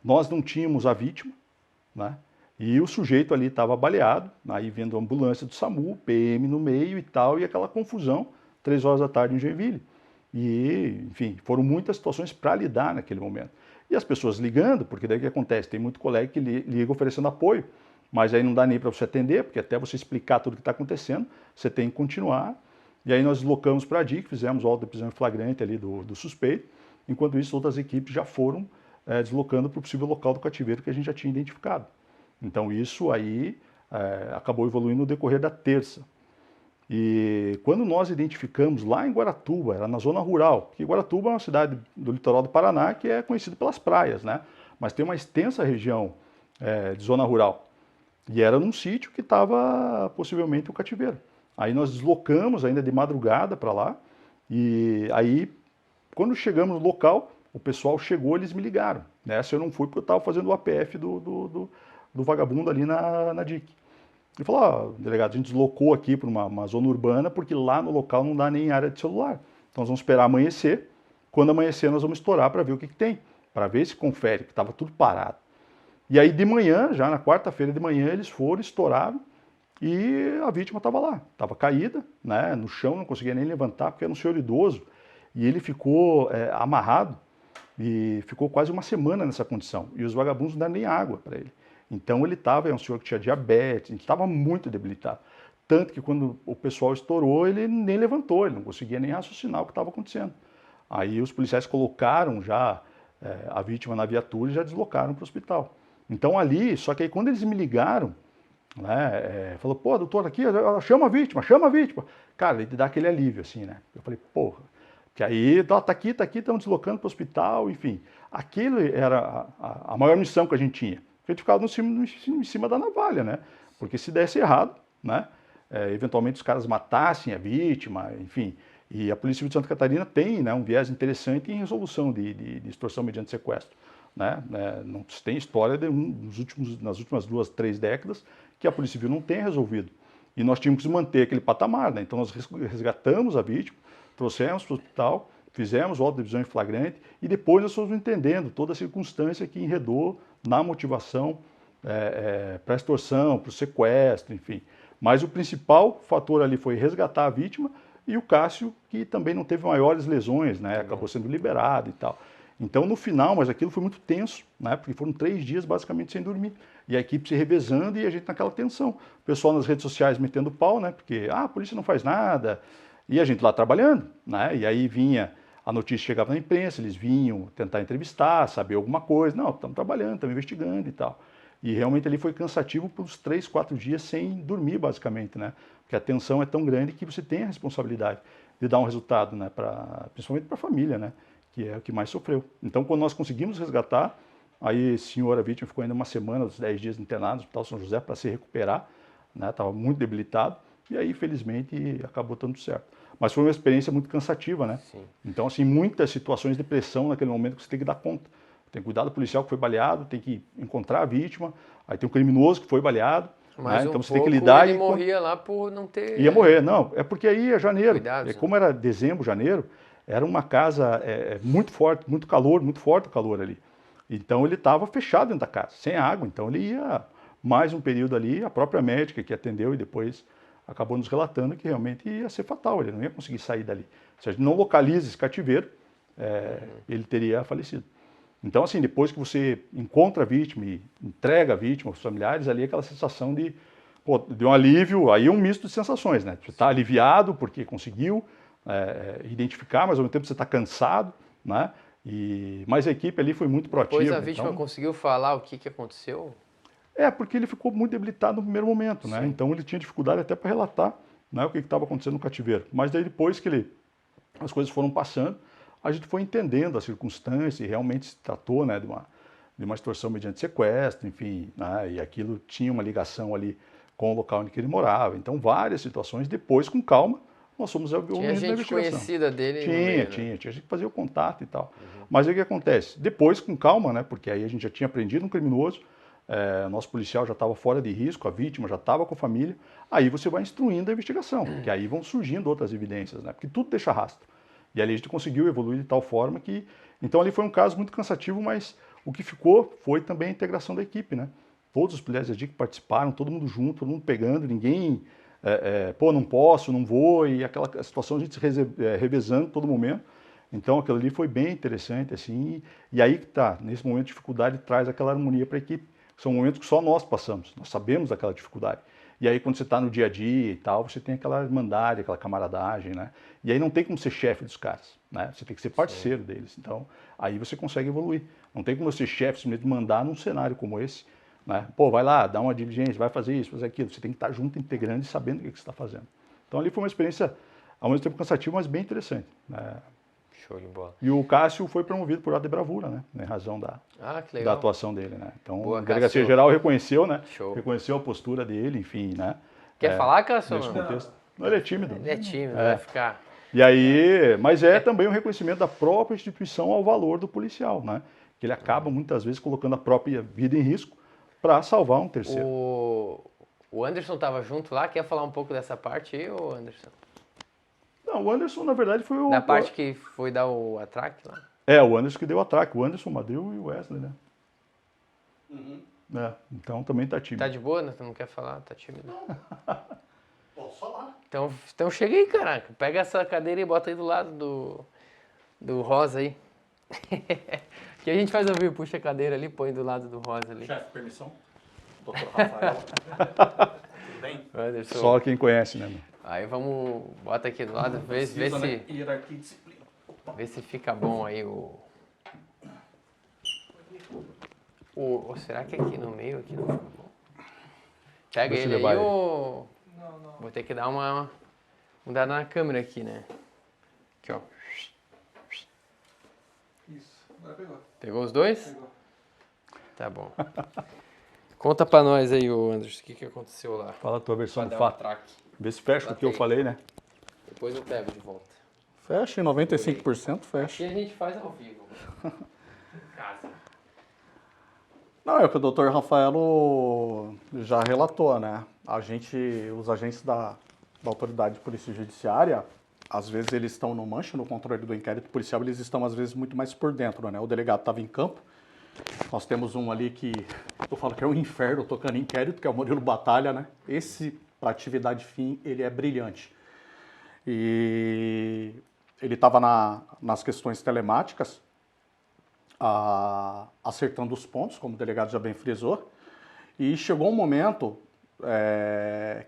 Nós não tínhamos a vítima, né, e o sujeito ali estava baleado, aí vendo a ambulância do SAMU, PM no meio e tal, e aquela confusão, 3 horas da tarde em Joinville. E, enfim, foram muitas situações para lidar naquele momento. E as pessoas ligando, porque daí o que acontece? Tem muito colega que liga oferecendo apoio, mas aí não dá nem para você atender, porque até você explicar tudo o que está acontecendo, você tem que continuar. E aí nós deslocamos para a DIC, fizemos o auto de prisão em flagrante ali do suspeito. Enquanto isso, outras equipes já foram deslocando para o possível local do cativeiro que a gente já tinha identificado. Então isso aí acabou evoluindo no decorrer da terça. E quando nós identificamos lá em Guaratuba, era na zona rural, porque Guaratuba é uma cidade do litoral do Paraná que é conhecida pelas praias, né? Mas tem uma extensa região de zona rural. E era num sítio que estava possivelmente o cativeiro. Aí nós deslocamos ainda de madrugada para lá, e aí, quando chegamos no local, o pessoal chegou, eles me ligaram. Nessa eu não fui porque eu estava fazendo o APF do vagabundo ali na DIC. Ele falou, ó, delegado, a gente deslocou aqui para uma zona urbana porque lá no local não dá nem área de celular. Então nós vamos esperar amanhecer. Quando amanhecer nós vamos estourar para ver o que tem, para ver se confere, que estava tudo parado. E aí de manhã, já na quarta-feira de manhã, eles foram, estouraram e a vítima estava lá. Estava caída, né, no chão, não conseguia nem levantar porque era um senhor idoso. E ele ficou amarrado e ficou quase uma semana nessa condição. E os vagabundos não deram nem água para ele. Então ele estava, é um senhor que tinha diabetes, ele estava muito debilitado. Tanto que quando o pessoal estourou, ele nem levantou, ele não conseguia nem raciocinar o que estava acontecendo. Aí os policiais colocaram já a vítima na viatura e já deslocaram para o hospital. Então ali, só que aí quando eles me ligaram, né, falou, pô, doutor, aqui, chama a vítima, chama a vítima. Cara, ele dá aquele alívio, assim, né? Eu falei, porra, que aí, tá aqui, estamos deslocando para o hospital, enfim. Aquilo era a maior missão que a gente tinha. A gente ficava em cima da navalha, né? Porque se desse errado, né? Eventualmente os caras matassem a vítima, enfim. E a Polícia Civil de Santa Catarina tem, né, um viés interessante em resolução de extorsão mediante sequestro. Né? Não se tem história nas últimas 2, 3 décadas que a Polícia Civil não tenha resolvido. E nós tínhamos que manter aquele patamar. Né? Então nós resgatamos a vítima, trouxemos para o hospital, fizemos o auto de prisão em flagrante e depois nós fomos entendendo toda a circunstância que enredou na motivação para a extorsão, para o sequestro, enfim. Mas o principal fator ali foi resgatar a vítima e o Cássio, que também não teve maiores lesões, né? Acabou sendo liberado e tal. Então, no final, mas aquilo foi muito tenso, né? Porque foram 3 dias basicamente sem dormir. E a equipe se revezando e a gente naquela tensão. O pessoal nas redes sociais metendo pau, né? Porque, a polícia não faz nada. E a gente lá trabalhando, né? E aí vinha, a notícia chegava na imprensa, eles vinham tentar entrevistar, saber alguma coisa. Não, estamos trabalhando, estamos investigando e tal. E realmente ali foi cansativo por uns 3, 4 dias sem dormir, basicamente, né? Porque a tensão é tão grande que você tem a responsabilidade de dar um resultado, né? Principalmente para a família, né? Que é o que mais sofreu. Então, quando nós conseguimos resgatar, aí esse senhor, a vítima, ficou ainda uma semana, uns 10 dias internado no Hospital São José para se recuperar, né? Estava muito debilitado, e aí, felizmente, acabou dando certo. Mas foi uma experiência muito cansativa, né? Sim. Então, assim, muitas situações de pressão naquele momento que você tem que dar conta. Tem que cuidar do policial que foi baleado, tem que encontrar a vítima, aí tem o criminoso que foi baleado, Mas né? Então um você tem que pouco lidar ele e morria lá por não ter ia morrer. Não, é porque aí é janeiro. cuidados, Como era dezembro, janeiro, era uma casa muito forte, muito calor, muito forte o calor ali. Então ele estava fechado dentro da casa, sem água. Então ele ia mais um período ali, a própria médica que atendeu e depois acabou nos relatando que realmente ia ser fatal, ele não ia conseguir sair dali. Se a gente não localiza esse cativeiro, ele teria falecido. Então, assim, depois que você encontra a vítima e entrega a vítima aos familiares, ali é aquela sensação de um alívio, aí é um misto de sensações, né? Você está aliviado porque conseguiu identificar, mas ao mesmo tempo você está cansado, né? Mas a equipe ali foi muito proativa. Depois a vítima então, conseguiu falar o que aconteceu? porque ele ficou muito debilitado no primeiro momento, né? Então ele tinha dificuldade até para relatar, né, o que estava acontecendo no cativeiro. Mas daí depois que as coisas foram passando, a gente foi entendendo a circunstância e realmente se tratou, né, de uma extorsão mediante sequestro, enfim, né, e aquilo tinha uma ligação ali com o local onde ele morava. Então, várias situações. Depois, com calma, nós fomos evoluindo na investigação. Tinha gente conhecida dele no meio, né? Tinha gente que fazia o contato e tal. Mas aí o que acontece? Depois, com calma, né, porque aí a gente já tinha prendido um criminoso, nosso policial já estava fora de risco, a vítima já estava com a família, aí você vai instruindo a investigação, que aí vão surgindo outras evidências, né, porque tudo deixa rastro. E ali a gente conseguiu evoluir de tal forma que... Então ali foi um caso muito cansativo, mas o que ficou foi também a integração da equipe, né? Todos os policiais que participaram, todo mundo junto, todo mundo pegando, ninguém... não posso, não vou, e aquela situação a gente se revezando todo momento. Então aquilo ali foi bem interessante, assim, e aí que tá, nesse momento de dificuldade traz aquela harmonia para a equipe. São momentos que só nós passamos, nós sabemos daquela dificuldade. E aí quando você está no dia a dia e tal, você tem aquela irmandade, aquela camaradagem, né? E aí não tem como ser chefe dos caras, né? Você tem que ser parceiro deles. Então, aí você consegue evoluir. Não tem como ser chefe, simplesmente mandar num cenário como esse, né? Pô, vai lá, dá uma diligência, vai fazer isso, fazer aquilo. Você tem que estar junto, integrando e sabendo o que você está fazendo. Então ali foi uma experiência, ao mesmo tempo cansativa, mas bem interessante, né? Show de bola. E o Cássio foi promovido por ato de bravura, né? Em razão da atuação dele, né? Então, Boa, a Delegacia Geral reconheceu, né? Show. Reconheceu a postura dele, enfim, né? Quer falar, Cássio? Nesse contexto. Não, ele é tímido. Ele é tímido, vai ficar... E aí, mas é também um reconhecimento da própria instituição ao valor do policial, né? Que ele acaba muitas vezes colocando a própria vida em risco para salvar um terceiro. O Anderson estava junto lá, quer falar um pouco dessa parte aí, ô Anderson? Não, o Anderson, na verdade, foi o... Da parte que foi dar o atraque lá? O Anderson que deu o atraque. O Anderson, o Madril e o Wesley, né? Então também tá tímido. Tá de boa, né? Tu não quer falar? Tá tímido? Posso falar. Então chega aí, caraca. Pega essa cadeira e bota aí do lado do Rosa aí. Que a gente faz ao vivo, puxa a cadeira ali, põe do lado do Rosa ali. Chefe, permissão? Doutor Rafael. Tudo bem? Anderson. Só quem conhece, né? Aí vamos, bota aqui do lado, vê se Hierarquia e disciplina. vê se fica bom aí o... Ou será que aqui no meio aqui não fica bom? Pega Deixa eu ele levar aí ele. ou... Não. Vou ter que dar uma mudada na câmera aqui, né? Aqui, ó. Isso. Agora pegou. Pegou os dois? Pegou. Tá bom. Conta pra nós aí, ô Anderson, o que aconteceu lá? Fala a tua versão Pra do dar um fato. traque. Vê se fecha o que eu Batei. falei, né? Depois eu pego de volta. Fecha em 95%, Aqui fecha. a gente faz ao vivo. Em casa. Não, é o que o doutor Rafaelo já relatou, né? Os agentes da autoridade de polícia judiciária, às vezes eles estão no manche, no controle do inquérito policial, eles estão às vezes muito mais por dentro, né? O delegado estava em campo, nós temos um ali que eu falo que é um inferno tocando inquérito, que é o Murilo Batalha, né? Esse, para atividade fim, ele é brilhante. E ele estava nas questões telemáticas, acertando os pontos, como o delegado já bem frisou, e chegou um momento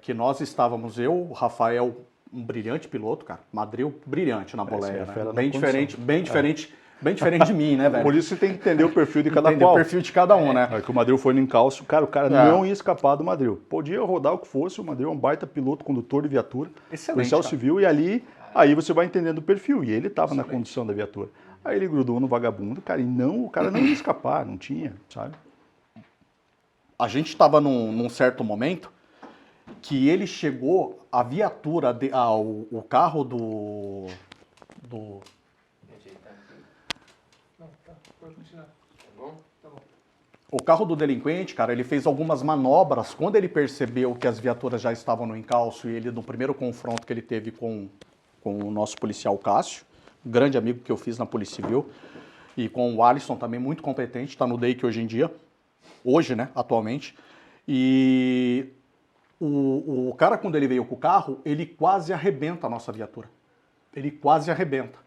que nós estávamos, eu, o Rafael, um brilhante piloto, cara, Madril brilhante na boleia, é fera né? na Bem condição. diferente de mim, né, velho? Por isso você tem que entender o perfil de cada Entender o qual. perfil de cada um, né? É que o Madril foi no encalço, cara, o cara não ia escapar do Madril. Podia rodar o que fosse, o Madril é um baita piloto, condutor de viatura, Excelente, policial cara. civil, e aí você vai entendendo o perfil. E ele estava na condução da viatura. Aí ele grudou no vagabundo, cara, o cara não ia escapar, não tinha, sabe? A gente estava num certo momento que ele chegou, a viatura, o carro do Não, tá. Pode continuar. Tá bom? Tá bom. O carro do delinquente, cara, ele fez algumas manobras. Quando ele percebeu que as viaturas já estavam no encalço e ele, no primeiro confronto que ele teve com o nosso policial Cássio, um grande amigo que eu fiz na Polícia Civil, e com o Alisson também, muito competente, está no DEIC hoje em dia, hoje, né, atualmente. E o cara, quando ele veio com o carro, ele quase arrebenta a nossa viatura. Ele quase arrebenta.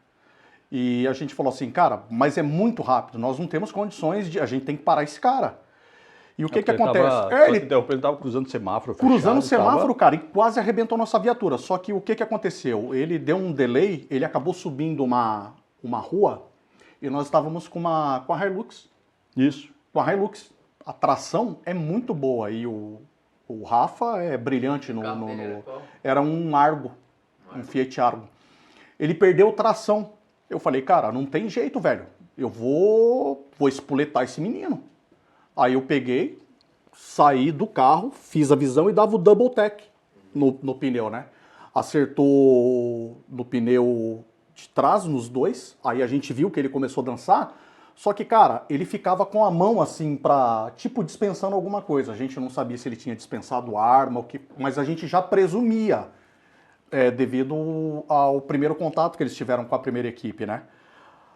E a gente falou assim, cara, mas é muito rápido, nós não temos condições a gente tem que parar esse cara. E o que acontece? Ele estava cruzando semáforo. Cruzando o fechado, semáforo, cara, e quase arrebentou nossa viatura. Só que o que aconteceu? Ele deu um delay, ele acabou subindo uma rua e nós estávamos com a Hilux. Isso. Com a Hilux. A tração é muito boa e o Rafa é brilhante no... carro dele era qual? Era um Argo, um Fiat Argo. Ele perdeu tração. Eu falei, cara, não tem jeito, velho. Eu vou espoletar esse menino. Aí eu peguei, saí do carro, fiz a visão e dava o double tech no pneu, né? Acertou no pneu de trás, nos dois. Aí a gente viu que ele começou a dançar. Só que, cara, ele ficava com a mão assim pra, tipo, dispensando alguma coisa. A gente não sabia se ele tinha dispensado arma, mas a gente já presumia, devido ao primeiro contato que eles tiveram com a primeira equipe, né?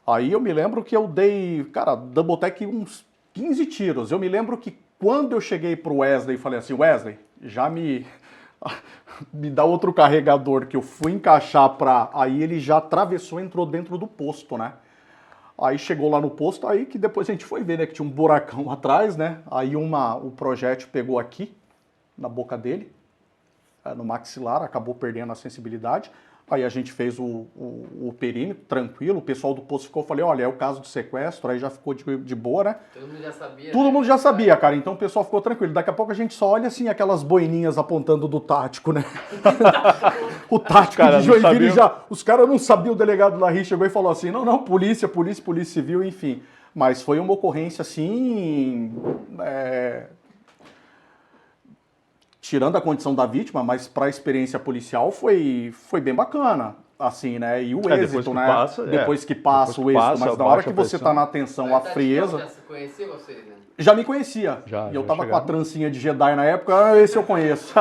Aí eu me lembro que eu dei, cara, double tech uns 15 tiros. Eu me lembro que quando eu cheguei pro Wesley e falei assim, Wesley, já me dá outro carregador, que eu fui encaixar aí ele já atravessou e entrou dentro do posto, né? Aí chegou lá no posto, aí que depois a gente foi ver, né, que tinha um buracão atrás, né? Aí o projétil pegou aqui, na boca dele, no maxilar, acabou perdendo a sensibilidade. Aí a gente fez o perímetro, tranquilo, o pessoal do posto ficou, falei, olha, é o caso de sequestro, aí já ficou de boa, né? Todo mundo já sabia. Todo né? mundo já sabia, cara, então o pessoal ficou tranquilo. Daqui a pouco a gente só olha assim, aquelas boininhas apontando do tático, né? O tático Cara, de não Joinville sabiam. já... Os caras não sabiam, o delegado Larry chegou e falou assim, não, polícia civil, enfim. Mas foi uma ocorrência, assim... tirando a condição da vítima, mas para a experiência policial foi bem bacana, assim, né? E o depois êxito, que né? passa, depois que passa depois o que êxito, passa, mas na hora baixa que a você pressão. tá na atenção, Mas a Tatiana frieza, Já se conhecia vocês, né? já me conhecia. Já E eu tava com a chegaram. trancinha de Jedi na época, esse eu conheço.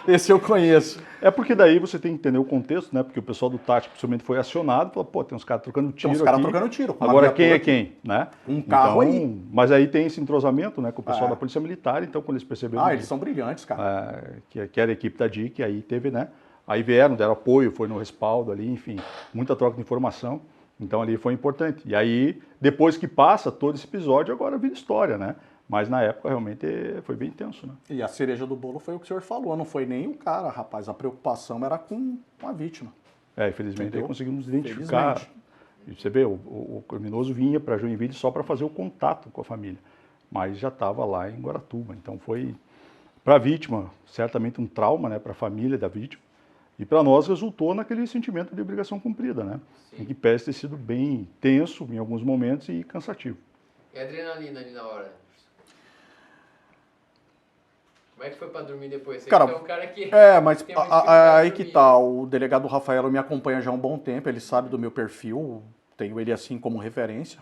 Esse eu conheço. É porque daí você tem que entender o contexto, né? Porque o pessoal do tático principalmente foi acionado, falou, pô, tem uns caras trocando tiro Tem uns caras aqui. trocando tiro, com uma Agora quem é viatura quem, né? Um carro aí. Mas aí tem esse entrosamento, né, com o pessoal É. da Polícia Militar, então quando eles perceberam Eles são brilhantes, cara. que era a equipe da DIC, aí teve, né? Aí vieram, deram apoio, foi no respaldo ali, enfim, muita troca de informação. Então ali foi importante. E aí, depois que passa todo esse episódio, agora vira história, né? Mas na época realmente foi bem intenso, né? E a cereja do bolo foi o que o senhor falou, não foi nem o cara, rapaz. A preocupação era com a vítima. Infelizmente aí Entendeu? conseguimos identificar Felizmente. E você vê, o criminoso vinha para Joinville só para fazer o contato com a família, mas já estava lá em Guaratuba. Então foi, para a vítima, certamente um trauma, né, para a família da vítima. E para nós resultou naquele sentimento de obrigação cumprida, né? Em que parece ter sido bem tenso em alguns momentos e cansativo. E a adrenalina ali na hora? Como é que foi pra dormir depois? Você Cara, é um cara que mas tem uma dificuldade aí de que dormir. tá, o delegado Rafael me acompanha já há um bom tempo, ele sabe do meu perfil, tenho ele assim como referência.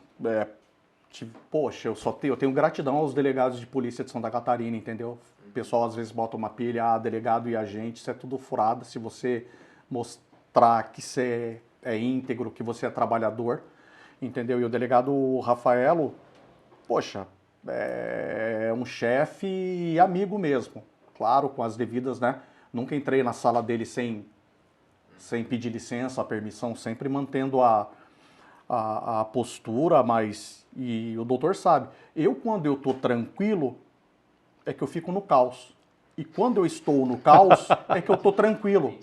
Poxa, eu tenho gratidão aos delegados de polícia de Santa Catarina, entendeu? O pessoal às vezes bota uma pilha, delegado e agente, isso é tudo furado. Se você mostrar que você é íntegro, que você é trabalhador, entendeu? E o delegado Rafaelo, poxa, é um chefe e amigo mesmo. Claro, com as devidas, né? Nunca entrei na sala dele sem pedir licença, a permissão, sempre mantendo a postura, mas... E o doutor sabe, quando eu tô tranquilo, é que eu fico no caos. E quando eu estou no caos, é que eu tô tranquilo.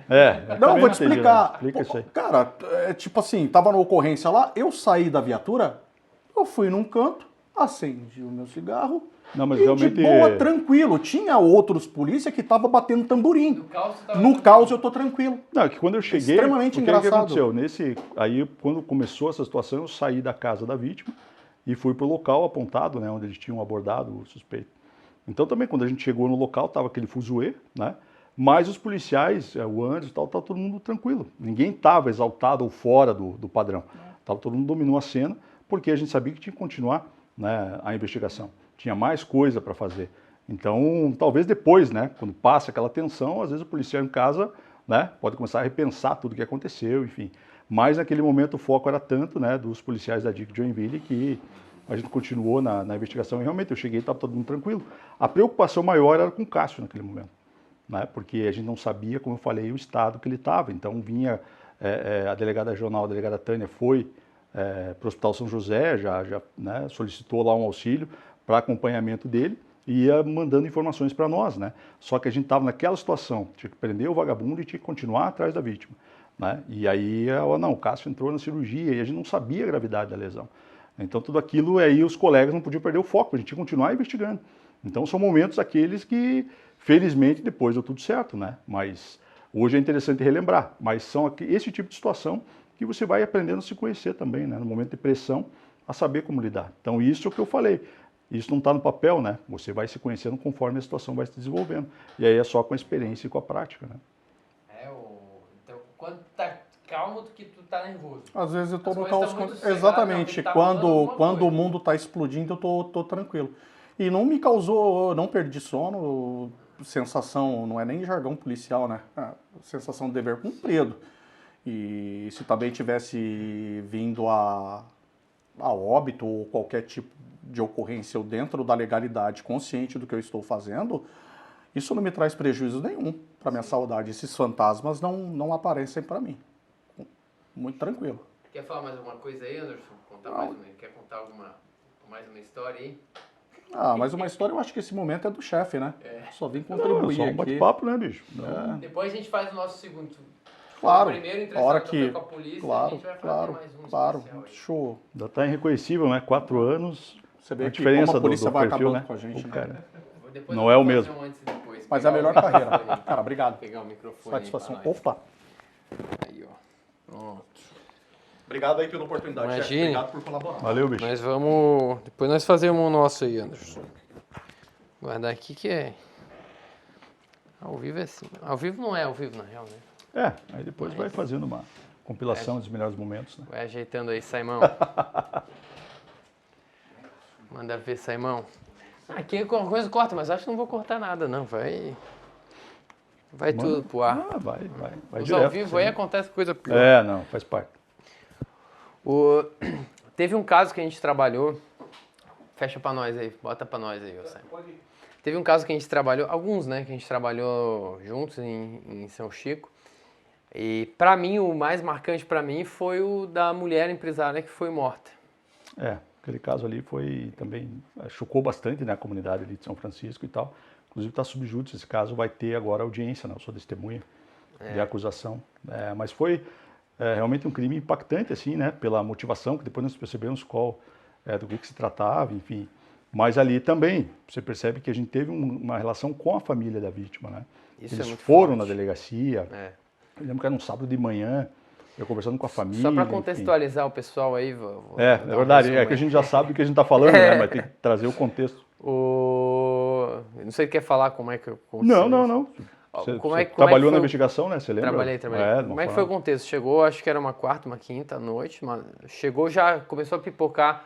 também Não, vou te entendi, explicar. né? Explica isso aí. Cara, tipo assim, tava na ocorrência lá, eu saí da viatura, eu fui num canto, acendi o meu cigarro, Não, mas e realmente- de boa, tranquilo. Tinha outros polícia que estavam batendo tamborim. No caos, você tava No tranquilo. caos eu tô tranquilo. Não, é que quando eu cheguei, Extremamente o que engraçado. aconteceu? Aí, quando começou essa situação, eu saí da casa da vítima e fui para o local apontado, né, onde eles tinham abordado o suspeito. Então também, quando a gente chegou no local, estava aquele fuzuê, né? Mas os policiais, o Anderson e tal, estava todo mundo tranquilo. Ninguém estava exaltado ou fora do padrão. Todo mundo dominou a cena, porque a gente sabia que tinha que continuar, né, a investigação. Tinha mais coisa para fazer. Então, talvez depois, né, quando passa aquela tensão, às vezes o policial em casa, né, pode começar a repensar tudo o que aconteceu, enfim. Mas naquele momento o foco era tanto, né, dos policiais da DIC de Joinville que a gente continuou na investigação e realmente eu cheguei e estava todo mundo tranquilo. A preocupação maior era com o Cássio naquele momento, né, porque a gente não sabia, como eu falei, o estado que ele estava. Então vinha a delegada regional, a delegada Tânia foi para o Hospital São José, já né, solicitou lá um auxílio para acompanhamento dele e ia mandando informações para nós, né? Só que a gente estava naquela situação, tinha que prender o vagabundo e tinha que continuar atrás da vítima, né? E aí, não, o Cássio entrou na cirurgia e a gente não sabia a gravidade da lesão. Então tudo aquilo aí os colegas não podiam perder o foco, a gente tinha que continuar investigando. Então são momentos aqueles que, felizmente, depois deu tudo certo, né? Mas hoje é interessante relembrar, mas são esse tipo de situação que você vai aprendendo a se conhecer também, né? No momento de pressão, a saber como lidar. Então isso é o que eu falei. Isso não está no papel, né? Você vai se conhecendo conforme a situação vai se desenvolvendo. E aí é só com a experiência e com a prática, né? Então, quando tá calmo do que tu tá nervoso. Às vezes eu tô As no coisas caos. tão muito sossegadas, Exatamente. não, tá rolando alguma Quando coisa. o mundo tá explodindo, eu tô tranquilo. E não me causou, não perdi sono, sensação, não é nem jargão policial, né? Sensação de dever cumprido. E se também tivesse vindo a óbito ou qualquer tipo de ocorrência eu dentro da legalidade, consciente do que eu estou fazendo, isso não me traz prejuízo nenhum para minha saúde. Esses fantasmas não aparecem para mim. Muito tranquilo. Quer falar mais alguma coisa aí, Anderson? Quer contar mais uma história aí? Mas uma história, eu acho que esse momento é do chefe, né? Só vim contribuir Só um aqui. bate-papo, né, bicho? Não. Depois a gente faz o nosso segundo. Claro. O primeiro A entrevistado hora do que... Café com a Polícia, a Claro, gente vai fazer claro, mais um claro. especial aí. Show. Ainda está irreconhecível, né? 4 anos. Você vê A que diferença como a polícia do vai perfil, acabando né? com a gente, Pô, né? cara. Depois Não eu é vou o fazer mesmo. um antes e depois. Mas é a Pegar melhor o carreira. microfone. Cara, obrigado. Pegar o microfone Satisfação. aí pra nós. Opa. Aí, ó. Pronto. Obrigado aí pela oportunidade, chefe. Imagine. Obrigado por colaborar. Valeu, bicho. Nós vamos... Depois nós fazemos o nosso aí, Anderson. Guardar aqui que é... Ao vivo é assim. Ao vivo não é ao vivo, na real, né? Aí depois vai fazendo uma compilação dos melhores momentos, né? Vai ajeitando aí, Saimão. Manda ver, Saimão. Aqui alguma coisa corta, mas acho que não vou cortar nada, não. Vai tudo pro ar. Vai Os direto. ao vivo sim. aí acontece coisa pior. Não, faz parte. Teve um caso que a gente trabalhou. Fecha pra nós aí, bota pra nós aí, Saimão. Teve um caso que a gente trabalhou, alguns, né, que a gente trabalhou juntos em São Chico. E pra mim, o mais marcante pra mim foi o da mulher empresária que foi morta. Aquele caso ali foi também, chocou bastante, né, a comunidade ali de São Francisco e tal. Inclusive está subjúdice, esse caso vai ter agora audiência, né, eu sou testemunha de acusação. Mas foi realmente um crime impactante, assim, né? Pela motivação, que depois nós percebemos do que se tratava, enfim. Mas ali também, você percebe que a gente teve uma relação com a família da vítima, né? Isso Eles é muito foram forte. na delegacia, É. eu lembro que era um sábado de manhã, eu conversando com a família, Só para enfim. contextualizar o pessoal aí, vou É dar um verdade, resumo é que a aí. gente já sabe o que a gente está falando, né? Mas tem que trazer o contexto. Não sei se quer falar como é que Não, aconteceu não, isso. não. Como Você é que trabalhou foi na o- investigação, né? Você lembra? Trabalhei. É, Como é que foi o contexto? Chegou, acho que era uma quarta, uma quinta à noite, chegou já, começou a pipocar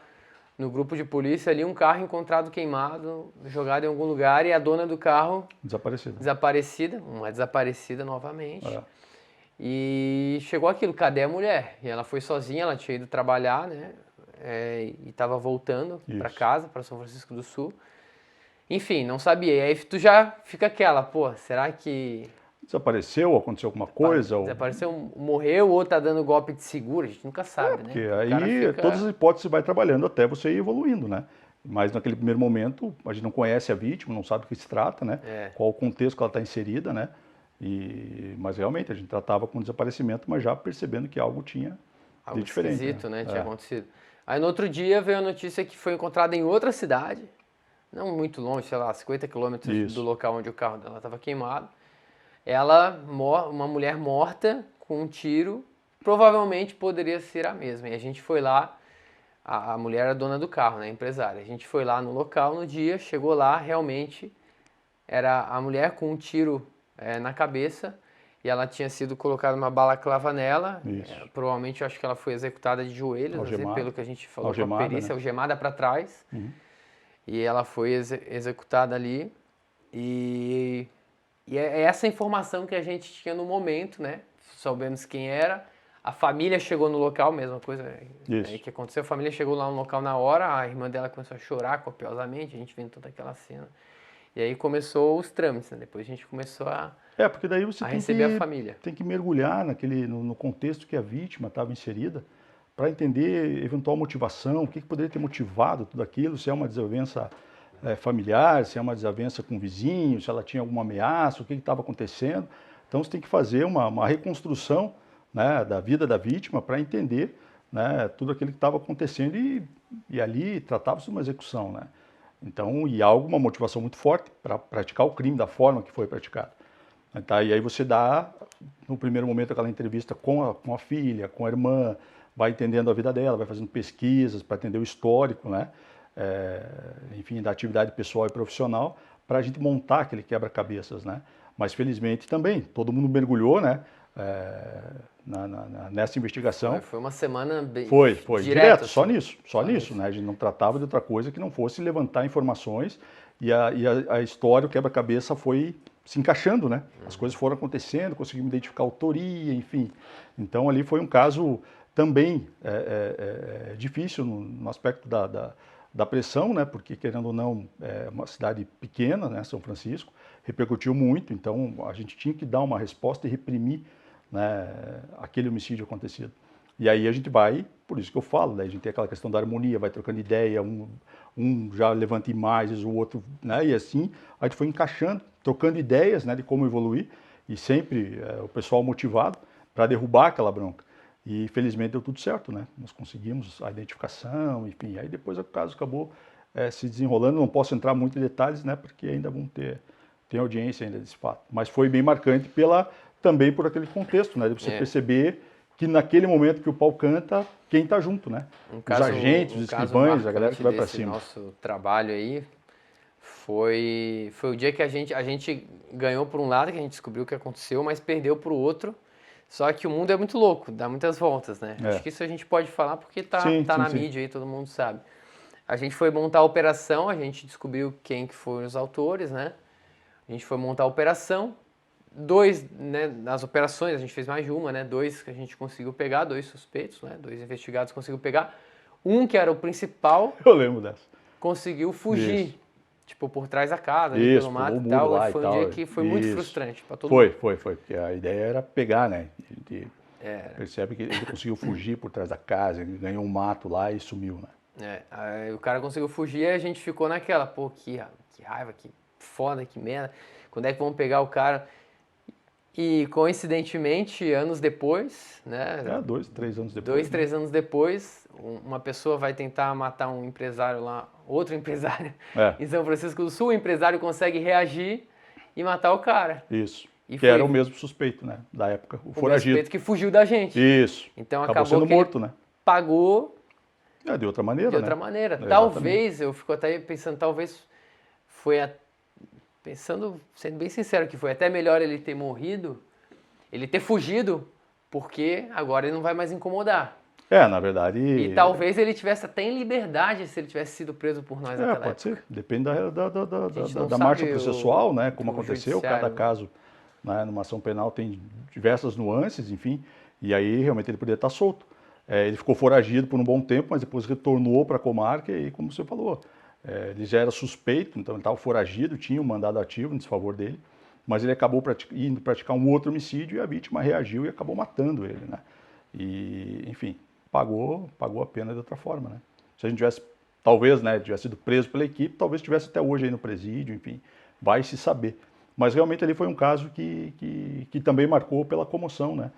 no grupo de polícia ali um carro encontrado queimado, jogado em algum lugar e a dona do carro Desaparecida. uma desaparecida novamente. É. E chegou aquilo, cadê a mulher? E ela foi sozinha, ela tinha ido trabalhar, né? E estava voltando para Isso. casa, para São Francisco do Sul. Enfim, não sabia. E aí tu já fica aquela, pô, será que Desapareceu, aconteceu alguma coisa? desapareceu, morreu ou tá dando golpe de seguro? A gente nunca sabe, Porque né? O cara aí fica- todas as hipóteses vai trabalhando até você ir evoluindo, né? Mas naquele primeiro momento, a gente não conhece a vítima, não sabe do que se trata, né? É. Qual o contexto que ela está inserida, né? Mas realmente a gente tratava com desaparecimento, mas já percebendo que algo tinha Algo de diferente. esquisito, né? Tinha É. acontecido. Aí no outro dia veio a notícia que foi encontrada em outra cidade, não muito longe, sei lá, 50 quilômetros Isso. do local onde o carro dela estava queimado. Uma mulher morta com um tiro, provavelmente poderia ser a mesma. E a gente foi lá, a mulher era dona do carro, né? Empresária. A gente foi lá no local no dia, chegou lá, realmente era a mulher com um tiro na cabeça e ela tinha sido colocada uma balaclava nela. Isso. Provavelmente eu acho que ela foi executada de joelhos, assim, Algemada. pelo que a gente falou com a Algemada, perícia, né? algemada para trás. E ela foi executada ali. E é essa informação que a gente tinha no momento, né? Soubemos quem era. A família chegou no local, mesma coisa Isso. aí que aconteceu. A família chegou lá no local na hora, a irmã dela começou a chorar copiosamente, a gente vendo toda aquela cena. E aí começou os trâmites, né? Depois a gente começou a Porque daí você receber a família. tem que mergulhar no contexto que a vítima estava inserida para entender eventual motivação, o que poderia ter motivado tudo aquilo, se é uma desavença familiar, se é uma desavença com o vizinho, se ela tinha alguma ameaça, o que estava acontecendo. Então você tem que fazer uma reconstrução, né, da vida da vítima para entender, né, tudo aquilo que estava acontecendo e ali tratava-se de uma execução, né? Então, e há alguma motivação muito forte para praticar o crime da forma que foi praticado. Tá? E aí você dá, no primeiro momento, aquela entrevista com a filha, com a irmã, vai entendendo a vida dela, vai fazendo pesquisas para entender o histórico, né? Enfim, da atividade pessoal e profissional, para a gente montar aquele quebra-cabeças, né? Mas felizmente também, todo mundo mergulhou, né? Nessa investigação. Foi uma semana bem Foi, direto, assim. só nisso, né? A gente não tratava de outra coisa que não fosse levantar informações e a história, o quebra-cabeça foi se encaixando, né? As coisas foram acontecendo, conseguimos identificar a autoria, enfim. Então ali foi um caso também difícil no aspecto da pressão, né? Porque querendo ou não, é uma cidade pequena, né? São Francisco, repercutiu muito, então a gente tinha que dar uma resposta e reprimir, né, aquele homicídio acontecido. E aí a gente vai, por isso que eu falo, né, a gente tem aquela questão da harmonia, vai trocando ideia, um já levanta imagens, o outro, né, e assim a gente foi encaixando, trocando ideias, né, de como evoluir, e sempre o pessoal motivado para derrubar aquela bronca. E felizmente deu tudo certo, né? Nós conseguimos a identificação, enfim, aí depois o caso acabou se desenrolando, não posso entrar muito em detalhes, né, porque ainda vão tem audiência ainda desse fato. Mas foi bem marcante também por aquele contexto, né? De você perceber que naquele momento que o pau canta, quem está junto, né? Os agentes, os escrivães, a galera que vai para cima. Nosso trabalho aí foi o dia que a gente ganhou por um lado, que a gente descobriu o que aconteceu, mas perdeu por outro. Só que o mundo é muito louco, dá muitas voltas, né? Acho que isso a gente pode falar porque tá na mídia aí, todo mundo sabe. A gente foi montar a operação, a gente descobriu quem que foram os autores, né? A gente foi montar a operação, né, nas operações, a gente fez mais de uma, né? 2 que a gente conseguiu pegar, 2 suspeitos, né? 2 investigados conseguiu pegar. Um que era o principal, Eu lembro dessa. conseguiu fugir, Isso. tipo, por trás da casa, ali pelo mato e tal. Lá Foi e um tal. dia que foi muito frustrante para todo mundo. Foi, porque a ideia era pegar, né? A gente percebe que ele conseguiu fugir por trás da casa, ele ganhou um mato lá e sumiu, né? Aí o cara conseguiu fugir e a gente ficou naquela, pô, que raiva, que foda, que merda. Quando é que vão pegar o cara? E coincidentemente, anos depois, né? 2, 3 anos depois. 2, 3 anos depois, uma pessoa vai tentar matar um empresário lá, outro empresário em São Francisco do Sul, o empresário consegue reagir e matar o cara. Isso. E que era o mesmo suspeito, né? Da época, o foragido. Suspeito que fugiu da gente. Isso. Então acabou acabou sendo que morto, ele né? pagou De outra maneira, de outra né? maneira. Exatamente. Talvez, eu fico até pensando, talvez foi, pensando, sendo bem sincero, que foi até melhor ele ter morrido, ele ter fugido, porque agora ele não vai mais incomodar. Na verdade... E talvez ele tivesse até em liberdade se ele tivesse sido preso por nós naquela pode época. ser. Depende não da sabe marcha processual, né? Como do aconteceu, judiciário, cada né? caso, né, numa ação penal tem diversas nuances, enfim, e aí realmente ele poderia estar solto. Ele ficou foragido por um bom tempo, mas depois retornou para a comarca e, como você falou, ele já era suspeito, então ele estava foragido, tinha um mandado ativo em desfavor dele, mas ele acabou indo praticar um outro homicídio e a vítima reagiu e acabou matando ele, né? E, enfim, pagou a pena de outra forma, né? Se a gente tivesse, talvez, né, tivesse sido preso pela equipe, talvez estivesse até hoje aí no presídio, enfim, vai se saber. Mas realmente ali foi um caso que também marcou pela comoção, né,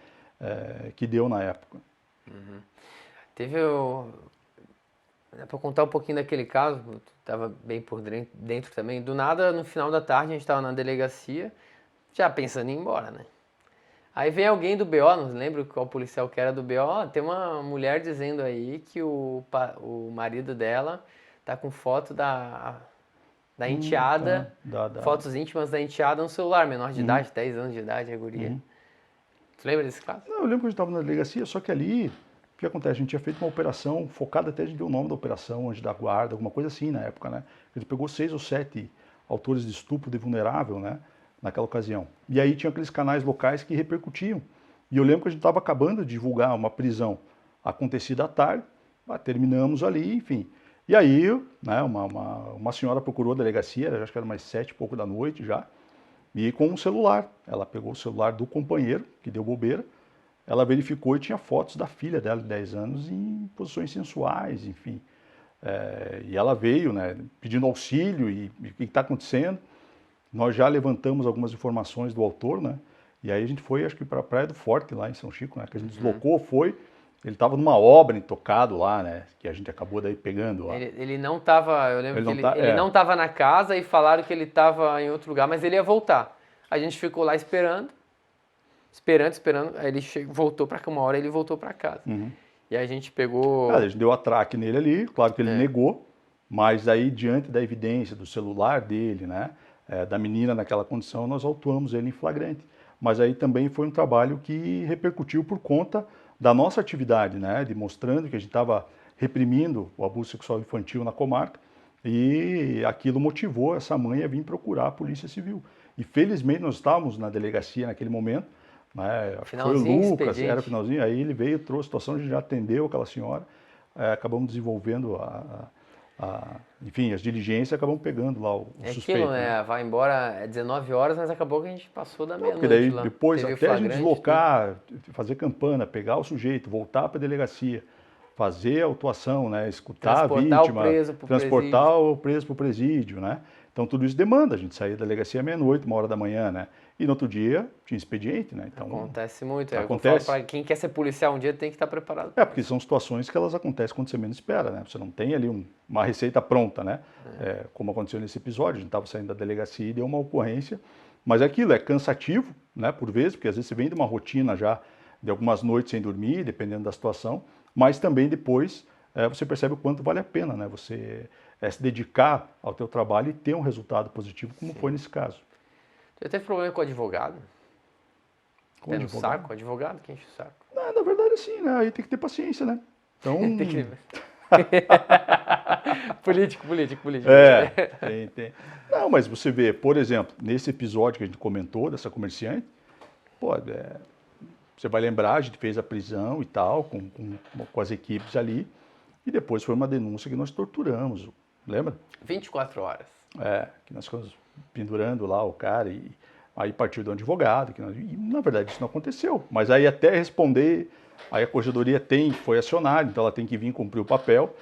que deu na época. Teve para contar um pouquinho daquele caso, eu estava bem por dentro também. Do nada, no final da tarde, a gente estava na delegacia, já pensando em ir embora, né? Aí vem alguém do BO, não lembro qual policial que era do BO, tem uma mulher dizendo aí que o marido dela tá com foto da enteada, fotos íntimas da enteada no celular, menor de idade, 10 anos de idade, a guria. Tu lembra desse caso? Não, eu lembro que a gente estava na delegacia, só que ali, o que acontece? A gente tinha feito uma operação focada, até a gente deu o nome da operação, anjo da guarda, alguma coisa assim na época, né? A gente pegou 6 ou 7 autores de estupro de vulnerável, né? Naquela ocasião. E aí tinha aqueles canais locais que repercutiam. E eu lembro que a gente estava acabando de divulgar uma prisão acontecida à tarde, terminamos ali, enfim. E aí, né, uma senhora procurou a delegacia, acho que era mais 7 e pouco da noite já, e com um celular. Ela pegou o celular do companheiro, que deu bobeira, ela verificou e tinha fotos da filha dela de 10 anos em posições sensuais, enfim. E ela veio, né, pedindo auxílio e o que está acontecendo. Nós já levantamos algumas informações do autor, né? E aí a gente foi, acho que para a Praia do Forte, lá em São Chico, né? Que a gente deslocou, ele estava numa obra intocado lá, né? Que a gente acabou daí pegando lá. Ele não estava, eu lembro Ele que não ele não estava na casa e falaram que ele estava em outro lugar, mas ele ia voltar. A gente ficou lá esperando, aí ele voltou para cá, uma hora ele voltou para casa. E aí a gente pegou... A gente deu atraque nele ali, claro que ele negou, mas aí diante da evidência do celular dele, né? Da menina naquela condição, nós autuamos ele em flagrante. Mas aí também foi um trabalho que repercutiu por conta da nossa atividade, né? Demonstrando que a gente estava reprimindo o abuso sexual infantil na comarca e aquilo motivou essa mãe a vir procurar a Polícia Civil. E felizmente nós estávamos na delegacia naquele momento, né? Foi o Lucas, era o finalzinho, aí ele veio, trouxe a situação, a gente já atendeu aquela senhora, acabamos desenvolvendo enfim, as diligências, acabam pegando lá o suspeito. Aquilo, né? Vai embora 19 horas, mas acabou que a gente passou da meia-noite. Porque daí lá. depois, Teve até a gente deslocar, fazer campana, pegar o sujeito, voltar para a delegacia, fazer a autuação, né? Escutar a vítima, transportar o preso para o presídio, né? Então tudo isso demanda, a gente saía da delegacia à meia-noite, 1h da manhã, né? E no outro dia tinha expediente, né? Então, acontece muito. Acontece. Para quem quer ser policial um dia tem que estar preparado. Porque são situações que elas acontecem quando você menos espera, né? Você não tem ali uma receita pronta, né? Como aconteceu nesse episódio, a gente estava saindo da delegacia e deu uma ocorrência, mas aquilo é cansativo, né? Por vezes, porque às vezes você vem de uma rotina já de algumas noites sem dormir, dependendo da situação, mas também depois você percebe o quanto vale a pena, né? Você se dedicar ao teu trabalho e ter um resultado positivo, como foi nesse caso. Você teve problema com o advogado? Com o saco? Advogado que enche o saco. Na verdade, sim, né? Aí tem que ter paciência, né? Então... tem que... político. Tem. Não, mas você vê, por exemplo, nesse episódio que a gente comentou, dessa comerciante, você vai lembrar, a gente fez a prisão e tal, com as equipes ali, e depois foi uma denúncia que nós torturamos, lembra? 24 horas. Que nós ficamos pendurando lá o cara, e aí partiu do advogado, e na verdade isso não aconteceu, mas aí até responder, aí a corregedoria foi acionada, então ela tem que vir cumprir o papel,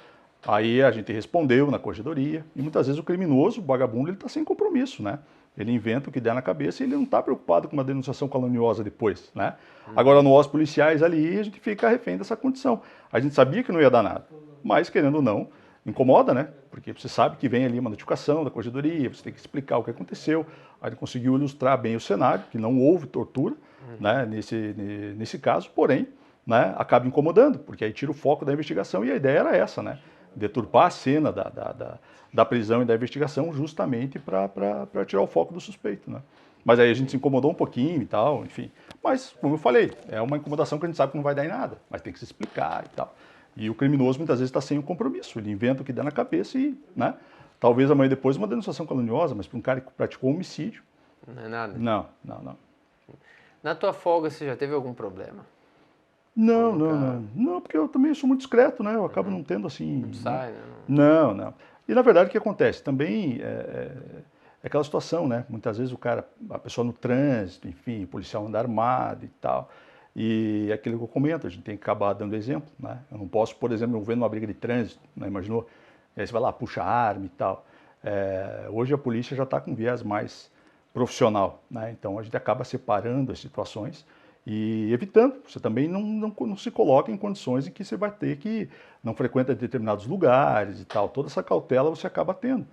Aí a gente respondeu na corregedoria, e muitas vezes o criminoso, o vagabundo, ele está sem compromisso, né? Ele inventa o que der na cabeça e ele não está preocupado com uma denunciação caluniosa depois, né? Agora, nós policiais ali, a gente fica refém dessa condição. A gente sabia que não ia dar nada, mas, querendo ou não, incomoda, né? Porque você sabe que vem ali uma notificação da corregedoria, você tem que explicar o que aconteceu. A gente conseguiu ilustrar bem o cenário, que não houve tortura, né, nesse caso, porém, né, acaba incomodando, porque aí tira o foco da investigação e a ideia era essa, né? Deturpar a cena da prisão e da investigação justamente para tirar o foco do suspeito, né? Mas aí a gente se incomodou um pouquinho e tal, enfim. Mas, como eu falei, é uma incomodação que a gente sabe que não vai dar em nada, mas tem que se explicar e tal. E o criminoso muitas vezes está sem o compromisso, ele inventa o que dá na cabeça e, né? Talvez amanhã depois uma denunciação caluniosa, mas para um cara que praticou homicídio... Não é nada? Não. Na tua folga, você já teve algum problema? Não, porque eu também sou muito discreto, né? Eu acabo não tendo assim... Não sai, né? Não. E na verdade o que acontece? Também é aquela situação, né? Muitas vezes a pessoa no trânsito, enfim, o policial anda armado e tal. E é aquilo que eu comento, a gente tem que acabar dando exemplo, né? Eu não posso, por exemplo, me ver numa briga de trânsito, né? Imaginou? E aí você vai lá, puxa a arma e tal. Hoje a polícia já está com viés mais profissional, né? Então a gente acaba separando as situações e evitando. Você também não se coloca em condições em que você vai ter que não frequenta determinados lugares e tal. Toda essa cautela você acaba tendo,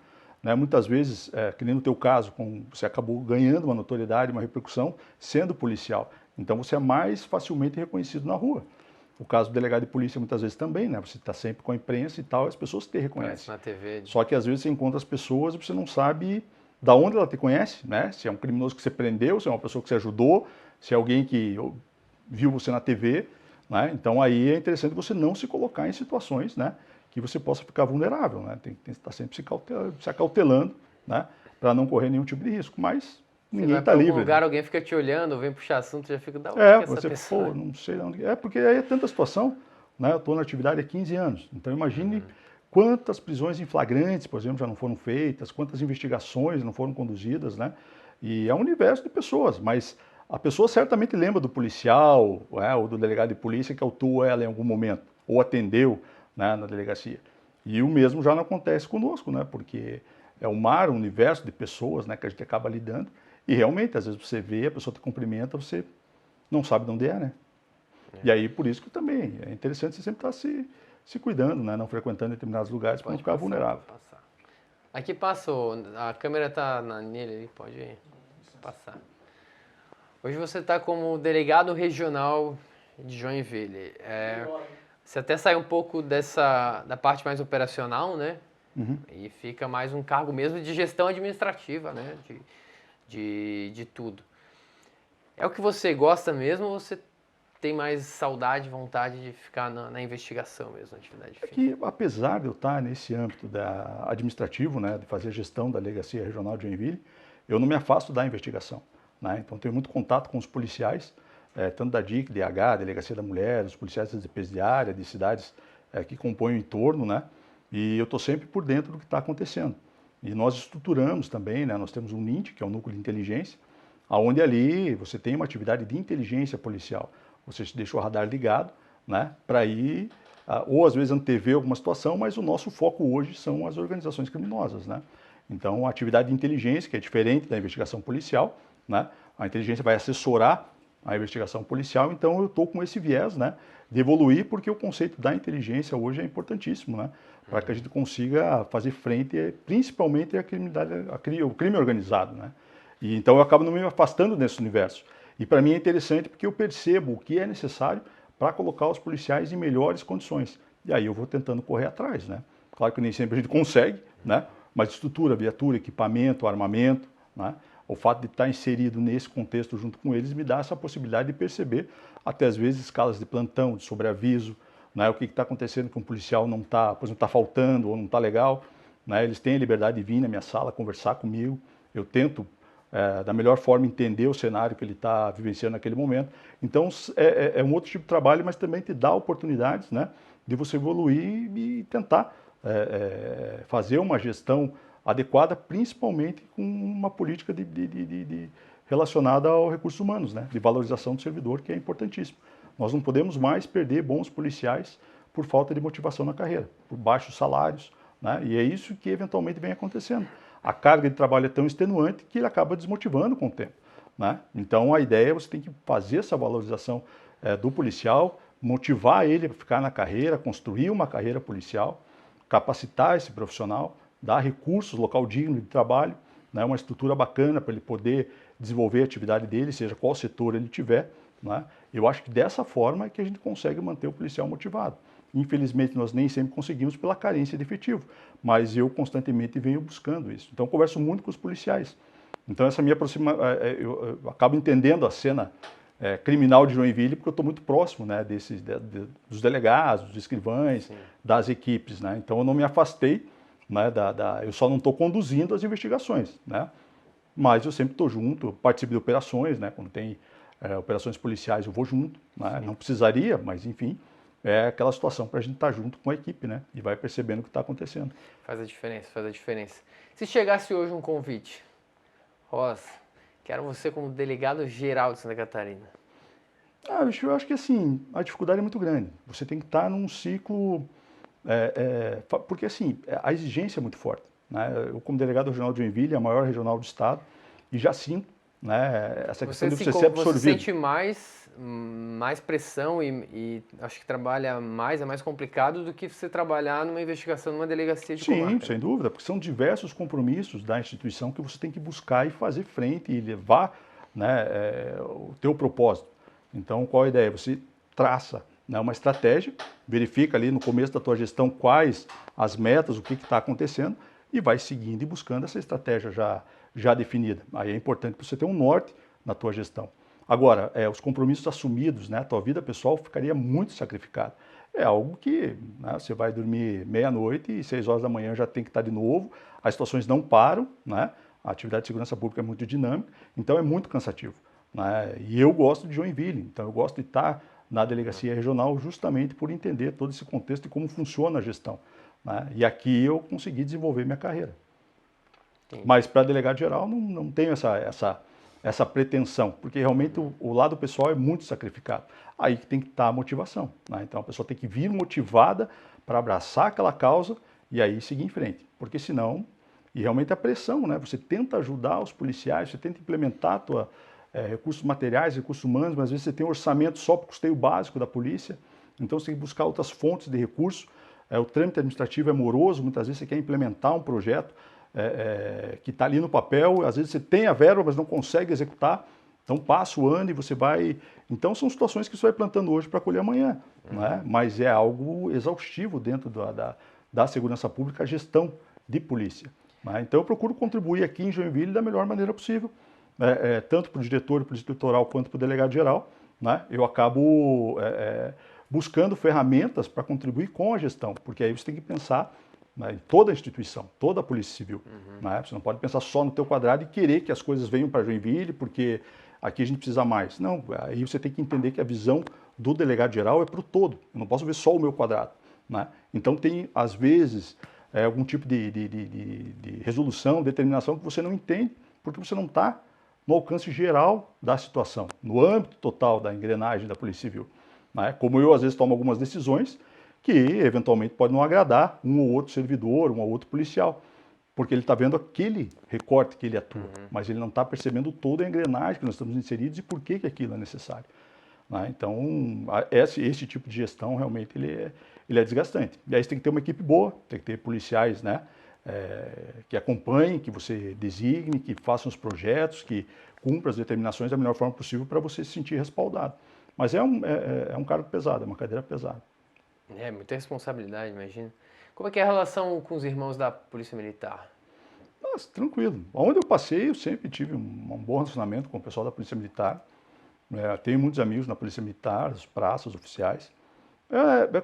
né? Muitas vezes, que nem no teu caso, você acabou ganhando uma notoriedade, uma repercussão sendo policial. Então você é mais facilmente reconhecido na rua. O caso do delegado de polícia muitas vezes também, né? Você está sempre com a imprensa e tal, as pessoas te reconhecem. Na TV. Só que às vezes você encontra as pessoas e você não sabe da onde ela te conhece, né? Se é um criminoso que você prendeu, se é uma pessoa que você ajudou, se é alguém que viu você na TV, né? Então aí é interessante você não se colocar em situações, né, que você possa ficar vulnerável, né? Tem que estar sempre se acautelando, né, para não correr nenhum tipo de risco, mas ninguém está livre. Em lugar, alguém fica te olhando, vem puxar assunto, já fica da onde que essa você, pessoa... pô, não sei de onde... porque aí é tanta situação, né? Eu estou na atividade há 15 anos, então imagine quantas prisões em flagrantes, por exemplo, já não foram feitas, quantas investigações não foram conduzidas, né? E é um universo de pessoas, mas a pessoa certamente lembra do policial, ou do delegado de polícia que autuou ela em algum momento, ou atendeu, né, na delegacia. E o mesmo já não acontece conosco, né? Porque é um universo de pessoas, né, que a gente acaba lidando. E realmente, às vezes você vê, a pessoa te cumprimenta, você não sabe de onde é, né? E aí, por isso que também é interessante você sempre estar se cuidando, né? Não frequentando determinados lugares para não ficar vulnerável. Aqui passa, a câmera está nele ali, pode passar. Hoje você está como delegado regional de Joinville. Você até sai um pouco da parte mais operacional, né? E fica mais um cargo mesmo de gestão administrativa, né? De tudo. É o que você gosta mesmo ou você tem mais saudade, vontade de ficar na investigação mesmo, na atividade fim? Que, apesar de eu estar nesse âmbito administrativo, né, de fazer a gestão da Delegacia Regional de Joinville, eu não me afasto da investigação, né? Então, tenho muito contato com os policiais, tanto da DIC, DH, Delegacia da Mulher, os policiais das DPs de área, de cidades que compõem o entorno, né? E eu estou sempre por dentro do que está acontecendo. E nós estruturamos também, né? Nós temos um NINT, que é o Núcleo de Inteligência, onde ali você tem uma atividade de inteligência policial. Você deixa o radar ligado, né, para ir, ou às vezes antever alguma situação, mas o nosso foco hoje são as organizações criminosas, né? Então, a atividade de inteligência, que é diferente da investigação policial, né? A inteligência vai assessorar a investigação policial, então eu estou com esse viés, né, de evoluir, porque o conceito da inteligência hoje é importantíssimo, né, para que a gente consiga fazer frente, principalmente à criminalidade, ao crime organizado, né? E então eu acabo não me afastando desse universo. E para mim é interessante porque eu percebo o que é necessário para colocar os policiais em melhores condições. E aí eu vou tentando correr atrás, né? Claro que nem sempre a gente consegue, né? Mas estrutura, viatura, equipamento, armamento, né? O fato de estar inserido nesse contexto junto com eles me dá essa possibilidade de perceber, até às vezes, escalas de plantão, de sobreaviso, né? O que está acontecendo com o policial não está, por exemplo, está faltando ou não está legal, né? Eles têm a liberdade de vir na minha sala conversar comigo, eu tento da melhor forma entender o cenário que ele está vivenciando naquele momento. Então é um outro tipo de trabalho, mas também te dá oportunidades, né, de você evoluir e tentar fazer uma gestão adequada, principalmente com uma política relacionada aos recursos humanos, né, de valorização do servidor, que é importantíssimo. Nós não podemos mais perder bons policiais por falta de motivação na carreira, por baixos salários, né? E é isso que eventualmente vem acontecendo. A carga de trabalho é tão extenuante que ele acaba desmotivando com o tempo, né? Então a ideia é você tem que fazer essa valorização do policial, motivar ele a ficar na carreira, construir uma carreira policial, capacitar esse profissional, dar recursos, local digno de trabalho, né? Uma estrutura bacana para ele poder desenvolver a atividade dele, seja qual setor ele tiver, né? Eu acho que dessa forma é que a gente consegue manter o policial motivado. Infelizmente, nós nem sempre conseguimos pela carência de efetivo, mas eu constantemente venho buscando isso. Então, eu converso muito com os policiais. Então, essa minha eu acabo entendendo a cena criminal de Joinville, porque eu estou muito próximo, né, dos delegados, dos escrivães, sim, das equipes, né? Então, eu não me afastei, né, eu só não estou conduzindo as investigações, né? Mas eu sempre estou junto, participo de operações, né? Quando tem operações policiais, eu vou junto, né? Não precisaria, mas enfim, é aquela situação para a gente estar junto com a equipe, né? E vai percebendo o que está acontecendo. Faz a diferença, faz a diferença. Se chegasse hoje um convite, Rosa, quero você como delegado geral de Santa Catarina. Eu acho que assim, a dificuldade é muito grande. Você tem que estar num ciclo, porque assim, a exigência é muito forte, né? Eu como delegado regional de Joinville, a maior regional do estado, e já sinto, né, essa questão de você ser absorvido. Você sente mais pressão e acho que trabalha mais, é mais complicado do que você trabalhar numa investigação numa delegacia de comarca. Sim, sem dúvida, porque são diversos compromissos da instituição que você tem que buscar e fazer frente e levar, né, o teu propósito. Então, qual a ideia? Você traça, né, uma estratégia, verifica ali no começo da tua gestão quais as metas, o que está acontecendo e vai seguindo e buscando essa estratégia já definida. Aí é importante você ter um norte na tua gestão. Agora, os compromissos assumidos, né, a tua vida pessoal ficaria muito sacrificada. É algo que, né, você vai dormir meia-noite e 6 horas da manhã já tem que estar de novo, as situações não param, né, a atividade de segurança pública é muito dinâmica, então é muito cansativo, né, e eu gosto de Joinville, então eu gosto de estar na delegacia regional justamente por entender todo esse contexto e como funciona a gestão, né, e aqui eu consegui desenvolver minha carreira. Entendi. Mas para delegado geral não tenho essa pretensão, porque realmente o lado pessoal é muito sacrificado. Aí que tem que estar a motivação, né? Então a pessoa tem que vir motivada para abraçar aquela causa e aí seguir em frente, porque senão, e realmente a pressão, né? Você tenta ajudar os policiais, você tenta implementar recursos materiais, recursos humanos, mas às vezes você tem um orçamento só para o custeio básico da polícia, então você tem que buscar outras fontes de recursos, o trâmite administrativo é moroso, muitas vezes você quer implementar um projeto, que está ali no papel, às vezes você tem a verba, mas não consegue executar, então passa o ano e você vai... Então são situações que você vai plantando hoje para colher amanhã, né? Mas é algo exaustivo dentro da segurança pública, a gestão de polícia, né? Então eu procuro contribuir aqui em Joinville da melhor maneira possível, tanto para o diretor, para o inspetoral, quanto para o delegado geral, né? Eu acabo buscando ferramentas para contribuir com a gestão, porque aí você tem que pensar, né, em toda a instituição, toda a Polícia Civil. Né? Você não pode pensar só no teu quadrado e querer que as coisas venham para Joinville, porque aqui a gente precisa mais. Não, aí você tem que entender que a visão do delegado geral é para o todo. Eu não posso ver só o meu quadrado. Né? Então tem, às vezes, algum tipo de resolução, determinação que você não entende, porque você não está no alcance geral da situação, no âmbito total da engrenagem da Polícia Civil. Né? Como eu, às vezes, tomo algumas decisões que eventualmente pode não agradar um ou outro servidor, um ou outro policial, porque ele está vendo aquele recorte que ele atua, mas ele não está percebendo toda a engrenagem que nós estamos inseridos e por que aquilo é necessário. Né? Então, esse tipo de gestão realmente ele é desgastante. E aí você tem que ter uma equipe boa, tem que ter policiais, né, que acompanhem, que você designe, que façam os projetos, que cumpram as determinações da melhor forma possível para você se sentir respaldado. Mas é um cargo pesado, é uma cadeira pesada. É, muita responsabilidade, imagina. Como é que é a relação com os irmãos da Polícia Militar? Nossa, tranquilo. Onde eu passei, eu sempre tive um bom relacionamento com o pessoal da Polícia Militar. Tenho muitos amigos na Polícia Militar, as praças, oficiais.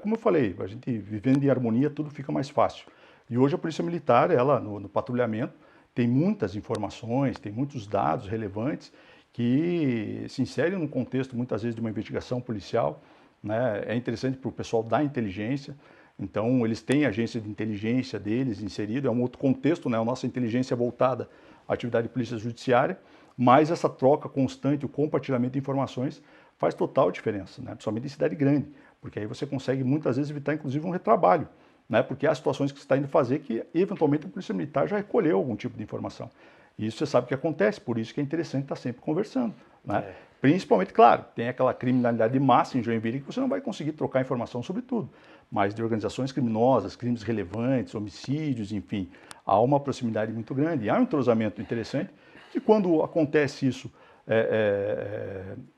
Como eu falei, a gente vivendo em harmonia, tudo fica mais fácil. E hoje a Polícia Militar, ela no patrulhamento, tem muitas informações, tem muitos dados relevantes que se inserem no contexto, muitas vezes, de uma investigação policial. Né? É interessante para o pessoal da inteligência, então eles têm a agência de inteligência deles inserida, é um outro contexto, né? A nossa inteligência é voltada à atividade de polícia judiciária, mas essa troca constante, o compartilhamento de informações faz total diferença, né? Principalmente em cidade grande, porque aí você consegue muitas vezes evitar inclusive um retrabalho, né? Porque há situações que você está indo fazer que eventualmente a Polícia Militar já recolheu algum tipo de informação. E isso você sabe que acontece, por isso que é interessante estar sempre conversando, né? Principalmente, claro, tem aquela criminalidade de massa em Joinville que você não vai conseguir trocar informação sobre tudo, mas de organizações criminosas, crimes relevantes, homicídios, enfim, há uma proximidade muito grande. E há um entrosamento interessante que quando acontece isso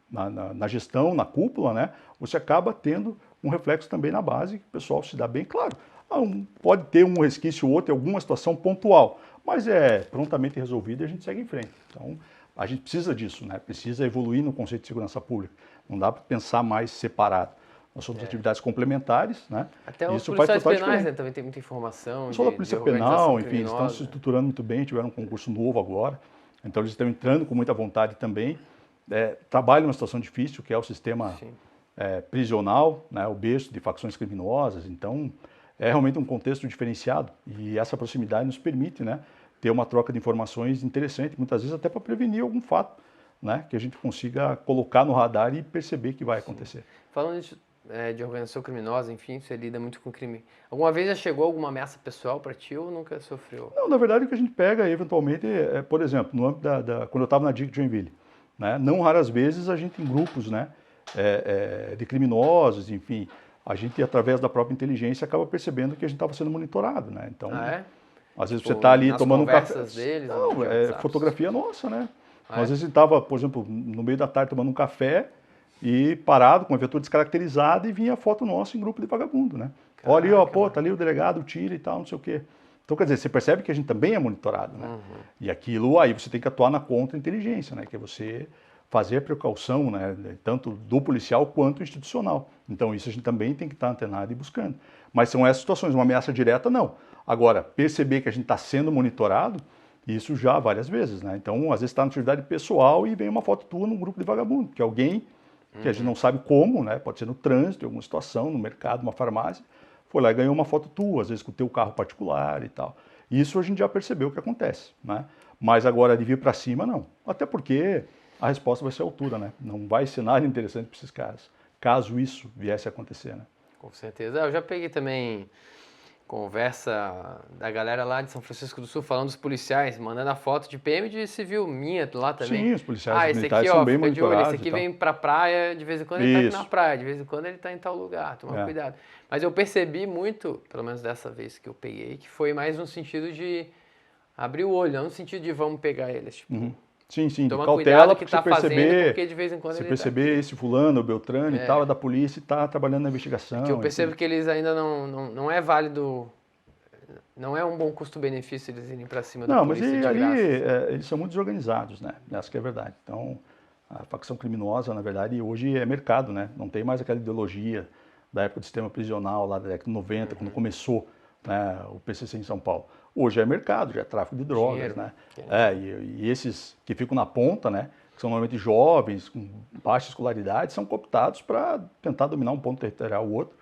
na gestão, na cúpula, né, você acaba tendo um reflexo também na base, que o pessoal se dá bem, claro. Pode ter um resquício ou outro em alguma situação pontual, mas é prontamente resolvido e a gente segue em frente. Então, a gente precisa disso, né? Precisa evoluir no conceito de segurança pública. Não dá para pensar mais separado. Nós somos atividades complementares, né? Até os Isso faz policiais total penais, diferença. né, também tem muita informação O pessoal da de Polícia organização Penal, enfim, eles estão se criminosa. estruturando muito bem, tiveram um concurso novo agora, então eles estão entrando com muita vontade também. Trabalham numa situação difícil, que é o sistema prisional, né, o berço de facções criminosas, então é realmente um contexto diferenciado e essa proximidade nos permite, né, ter uma troca de informações interessante, muitas vezes até para prevenir algum fato, né, que a gente consiga colocar no radar e perceber que vai acontecer. Falando de organização criminosa, enfim, você lida muito com crime. Alguma vez já chegou alguma ameaça pessoal para ti ou nunca sofreu? Não, na verdade o que a gente pega eventualmente por exemplo, no âmbito quando eu estava na DIC de Joinville, né, não raras vezes a gente em grupos, né, de criminosos, enfim, a gente através da própria inteligência acaba percebendo que a gente estava sendo monitorado, né, então... Às vezes Tipo, você está ali nas tomando um café. conversas deles, Não, de é WhatsApp? fotografia nossa, né? Às vezes ele estava, por exemplo, no meio da tarde tomando um café e parado, com a viatura descaracterizada e vinha a foto nossa em grupo de vagabundo, né? Olha ali, ó, pô, tá ali o delegado, tira e tal, não sei o quê. Então, quer dizer, você percebe que a gente também é monitorado, né? E aquilo, aí você tem que atuar na contra-inteligência, né? Que é você fazer a precaução, né? Tanto do policial quanto institucional. Então, isso a gente também tem que estar antenado e buscando. Mas são essas situações, uma ameaça direta, não. Agora, perceber que a gente está sendo monitorado, isso já várias vezes, né? Então, às vezes está na atividade pessoal e vem uma foto tua num grupo de vagabundo, que alguém que a gente não sabe como, né? Pode ser no trânsito, em alguma situação, no mercado, numa farmácia, foi lá e ganhou uma foto tua, às vezes com o teu carro particular e tal. Isso a gente já percebeu que acontece, né? Mas agora de vir para cima, não. Até porque a resposta vai ser a altura, né? Não vai ser nada interessante para esses caras, caso isso viesse a acontecer, né? Com certeza. Eu já peguei também conversa da galera lá de São Francisco do Sul falando dos policiais, mandando a foto de PM de civil minha lá também. Sim, os policiais esse militares aqui, ó, são bem fica de olho, monitorados esse aqui e tal. vem pra praia, de vez em quando ele tá aqui na Isso. praia, de vez em quando ele tá em tal lugar, toma cuidado. Mas eu percebi muito, pelo menos dessa vez que eu peguei, que foi mais no sentido de abrir o olho, não no sentido de vamos pegar eles, tipo... Sim, sim, de Toma cautela cuidado que para tá você fazendo, perceber, porque de vez em quando você ele perceber tá aqui. esse fulano, o Beltrano e tal, é da polícia e está trabalhando na investigação. Que eu percebo enfim. que eles ainda não é válido, não é um bom custo-benefício eles irem para cima da Não, mas polícia de ali graça. eles são muito desorganizados, né? Essa que é a verdade. Então, a facção criminosa, na verdade, hoje é mercado, né? Não tem mais aquela ideologia da época do sistema prisional, lá da década de 90, quando começou, né, o PCC em São Paulo. Hoje é mercado, já é tráfico de drogas, Dinheiro. né? E esses que ficam na ponta, né, que são normalmente jovens, com baixa escolaridade, são cooptados para tentar dominar um ponto territorial ou outro.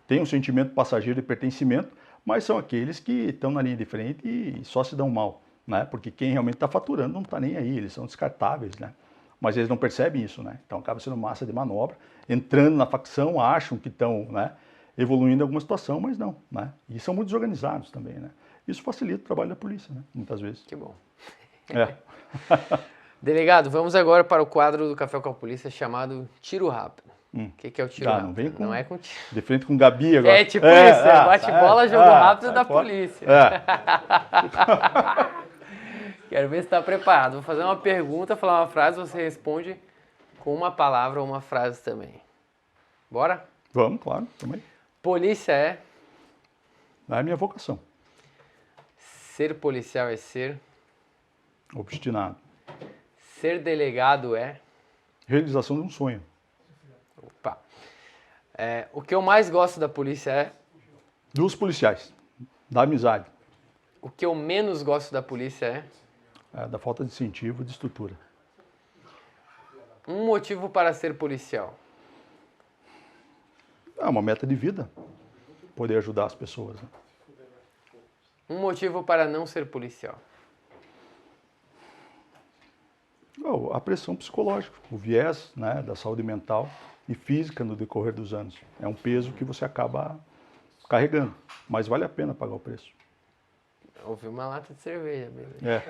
Tem um sentimento passageiro de pertencimento, mas são aqueles que estão na linha de frente e só se dão mal, né? Porque quem realmente está faturando não está nem aí, eles são descartáveis, né? Mas eles não percebem isso, né? Então acaba sendo massa de manobra, entrando na facção, acham que estão, né, evoluindo em alguma situação, mas não, né? E são muito desorganizados também, né? Isso facilita o trabalho da polícia, né? Muitas vezes. Que bom. Delegado, vamos agora para o quadro do Café com a Polícia chamado Tiro Rápido. O que é o tiro rápido? Não vem com, Não é com tiro. de frente com Gabi agora. É tipo isso, bate-bola, jogo rápido da fora. polícia. É. Quero ver se está preparado. Vou fazer uma pergunta, falar uma frase, você responde com uma palavra ou uma frase também. Bora? Vamos, claro, também. Polícia é? É a minha vocação. Ser policial é ser? Obstinado. Ser delegado é? Realização de um sonho. Opa. O que eu mais gosto da polícia é? Dos policiais. Da amizade. O que eu menos gosto da polícia é? Da falta de incentivo e de estrutura. Um motivo para ser policial? É uma meta de vida. Poder ajudar as pessoas. Né? Um motivo para não ser policial? A pressão psicológica, o viés, né, da saúde mental, e física no decorrer dos anos. É um peso que você acaba carregando, mas vale a pena pagar o preço. Ouvi uma lata de cerveja, beleza. É.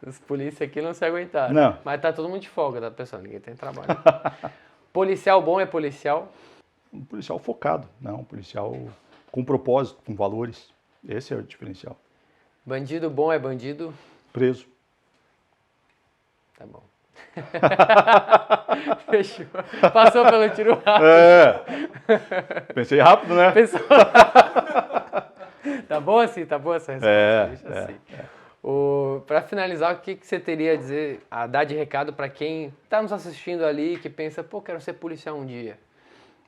Os polícia aqui não se aguentaram. Não. Mas tá todo mundo de folga, tá, pessoal? Ninguém tem trabalho. Policial bom é policial? Um policial focado, né? Um policial com propósito, com valores. Esse é o diferencial. Bandido bom é bandido? Preso. Tá bom. Fechou. Passou pelo tiro rápido. É. Pensei rápido, né? Pensou. Tá bom assim? Tá boa essa resposta? Deixa assim. Para finalizar, o que você teria a dizer, a dar de recado para quem está nos assistindo ali, que pensa, pô, quero ser policial um dia?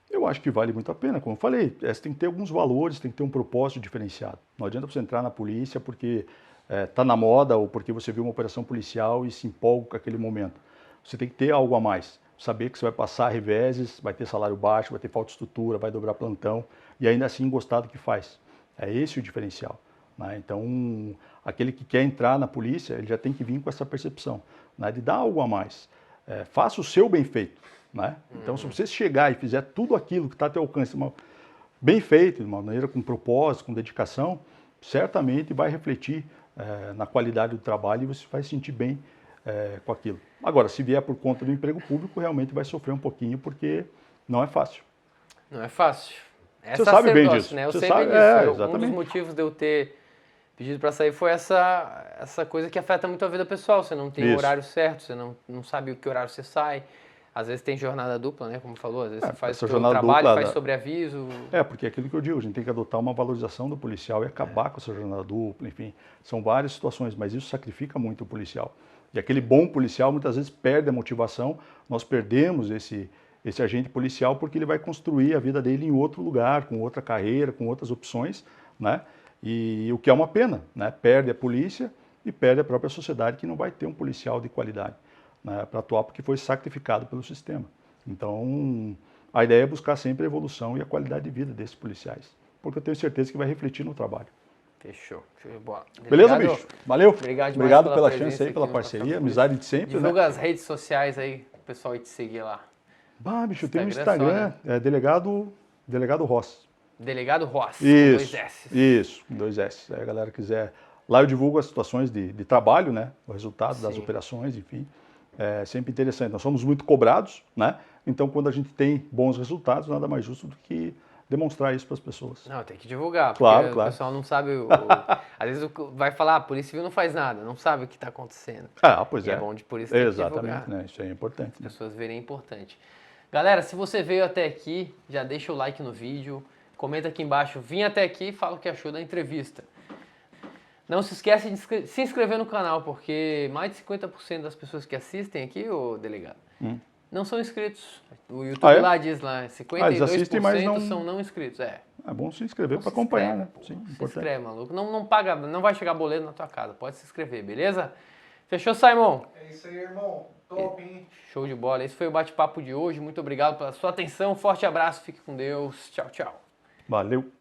Eu acho que vale muito a pena, como eu falei, você tem que ter alguns valores, tem que ter um propósito diferenciado. Não adianta você entrar na polícia porque está na moda ou porque você viu uma operação policial e se empolga com aquele momento. Você tem que ter algo a mais, saber que você vai passar reveses, vai ter salário baixo, vai ter falta de estrutura, vai dobrar plantão e ainda assim gostar do que faz. É esse o diferencial, né? Então, aquele que quer entrar na polícia, ele já tem que vir com essa percepção, né, de dar algo a mais. Faça o seu bem feito. Né? Então, se você chegar e fizer tudo aquilo que está a teu alcance, bem feito, de uma maneira com propósito, com dedicação, certamente vai refletir na qualidade do trabalho e você vai se sentir bem com aquilo. Agora, se vier por conta do emprego público, realmente vai sofrer um pouquinho, porque não é fácil. Não é fácil. Você sabe bem disso. Né? Eu Você sei sabe, bem disso. Um dos exatamente. motivos de eu ter pedido para sair foi essa coisa que afeta muito a vida pessoal. Você não tem o Isso. horário certo, você não sabe o que horário você sai. Às vezes tem jornada dupla, né? Como falou, às vezes você faz essa o jornada trabalho, dupla faz sobreaviso. Porque é aquilo que eu digo, a gente tem que adotar uma valorização do policial e acabar com essa jornada dupla, enfim. São várias situações, mas isso sacrifica muito o policial. E aquele bom policial muitas vezes perde a motivação, nós perdemos esse agente policial porque ele vai construir a vida dele em outro lugar, com outra carreira, com outras opções, né? E o que é uma pena, né? Perde a polícia e perde a própria sociedade que não vai ter um policial de qualidade, né, para atuar porque foi sacrificado pelo sistema. Então, a ideia é buscar sempre a evolução e a qualidade de vida desses policiais, porque eu tenho certeza que vai refletir no trabalho. Fechou. Show de bola. Beleza, bicho? Valeu. Obrigado pela presença chance aí, aqui pela no parceria, Café amizade de sempre, Divulga né? as redes sociais aí, o pessoal aí te seguir lá. Bicho, tem um Instagram Instagram, delegado Ross. Delegado Ross, com Isso, 2 S. isso, com 2 S. Aí a galera quiser, lá eu divulgo as situações de trabalho, né? O resultado das Sim. operações, enfim. É sempre interessante. Nós somos muito cobrados, né? Então, quando a gente tem bons resultados, nada mais justo do que demonstrar isso para as pessoas. Não, tem que divulgar, porque Claro, o claro. pessoal não sabe, às vezes vai falar, a Polícia Civil não faz nada, não sabe o que está acontecendo. Pois E é. é bom de por isso ter que Exatamente, divulgar. né? Isso é importante. As Né? pessoas verem é importante. Galera, se você veio até aqui, já deixa o like no vídeo, comenta aqui embaixo, vim até aqui e fala o que achou da entrevista. Não se esquece de se inscrever no canal, porque mais de 50% das pessoas que assistem aqui, ô delegado, não são inscritos. O YouTube lá diz lá, 52% eles assistem, mas não... são não inscritos. É bom se inscrever para se acompanhar, inscreve, né? pô. Sim, Se importante. inscreve, maluco. Não paga, não vai chegar boleto na tua casa. Pode se inscrever, beleza? Fechou, Simon? É isso aí, irmão. Top, hein? Show de bola. Esse foi o bate-papo de hoje. Muito obrigado pela sua atenção. Forte abraço. Fique com Deus. Tchau, tchau. Valeu.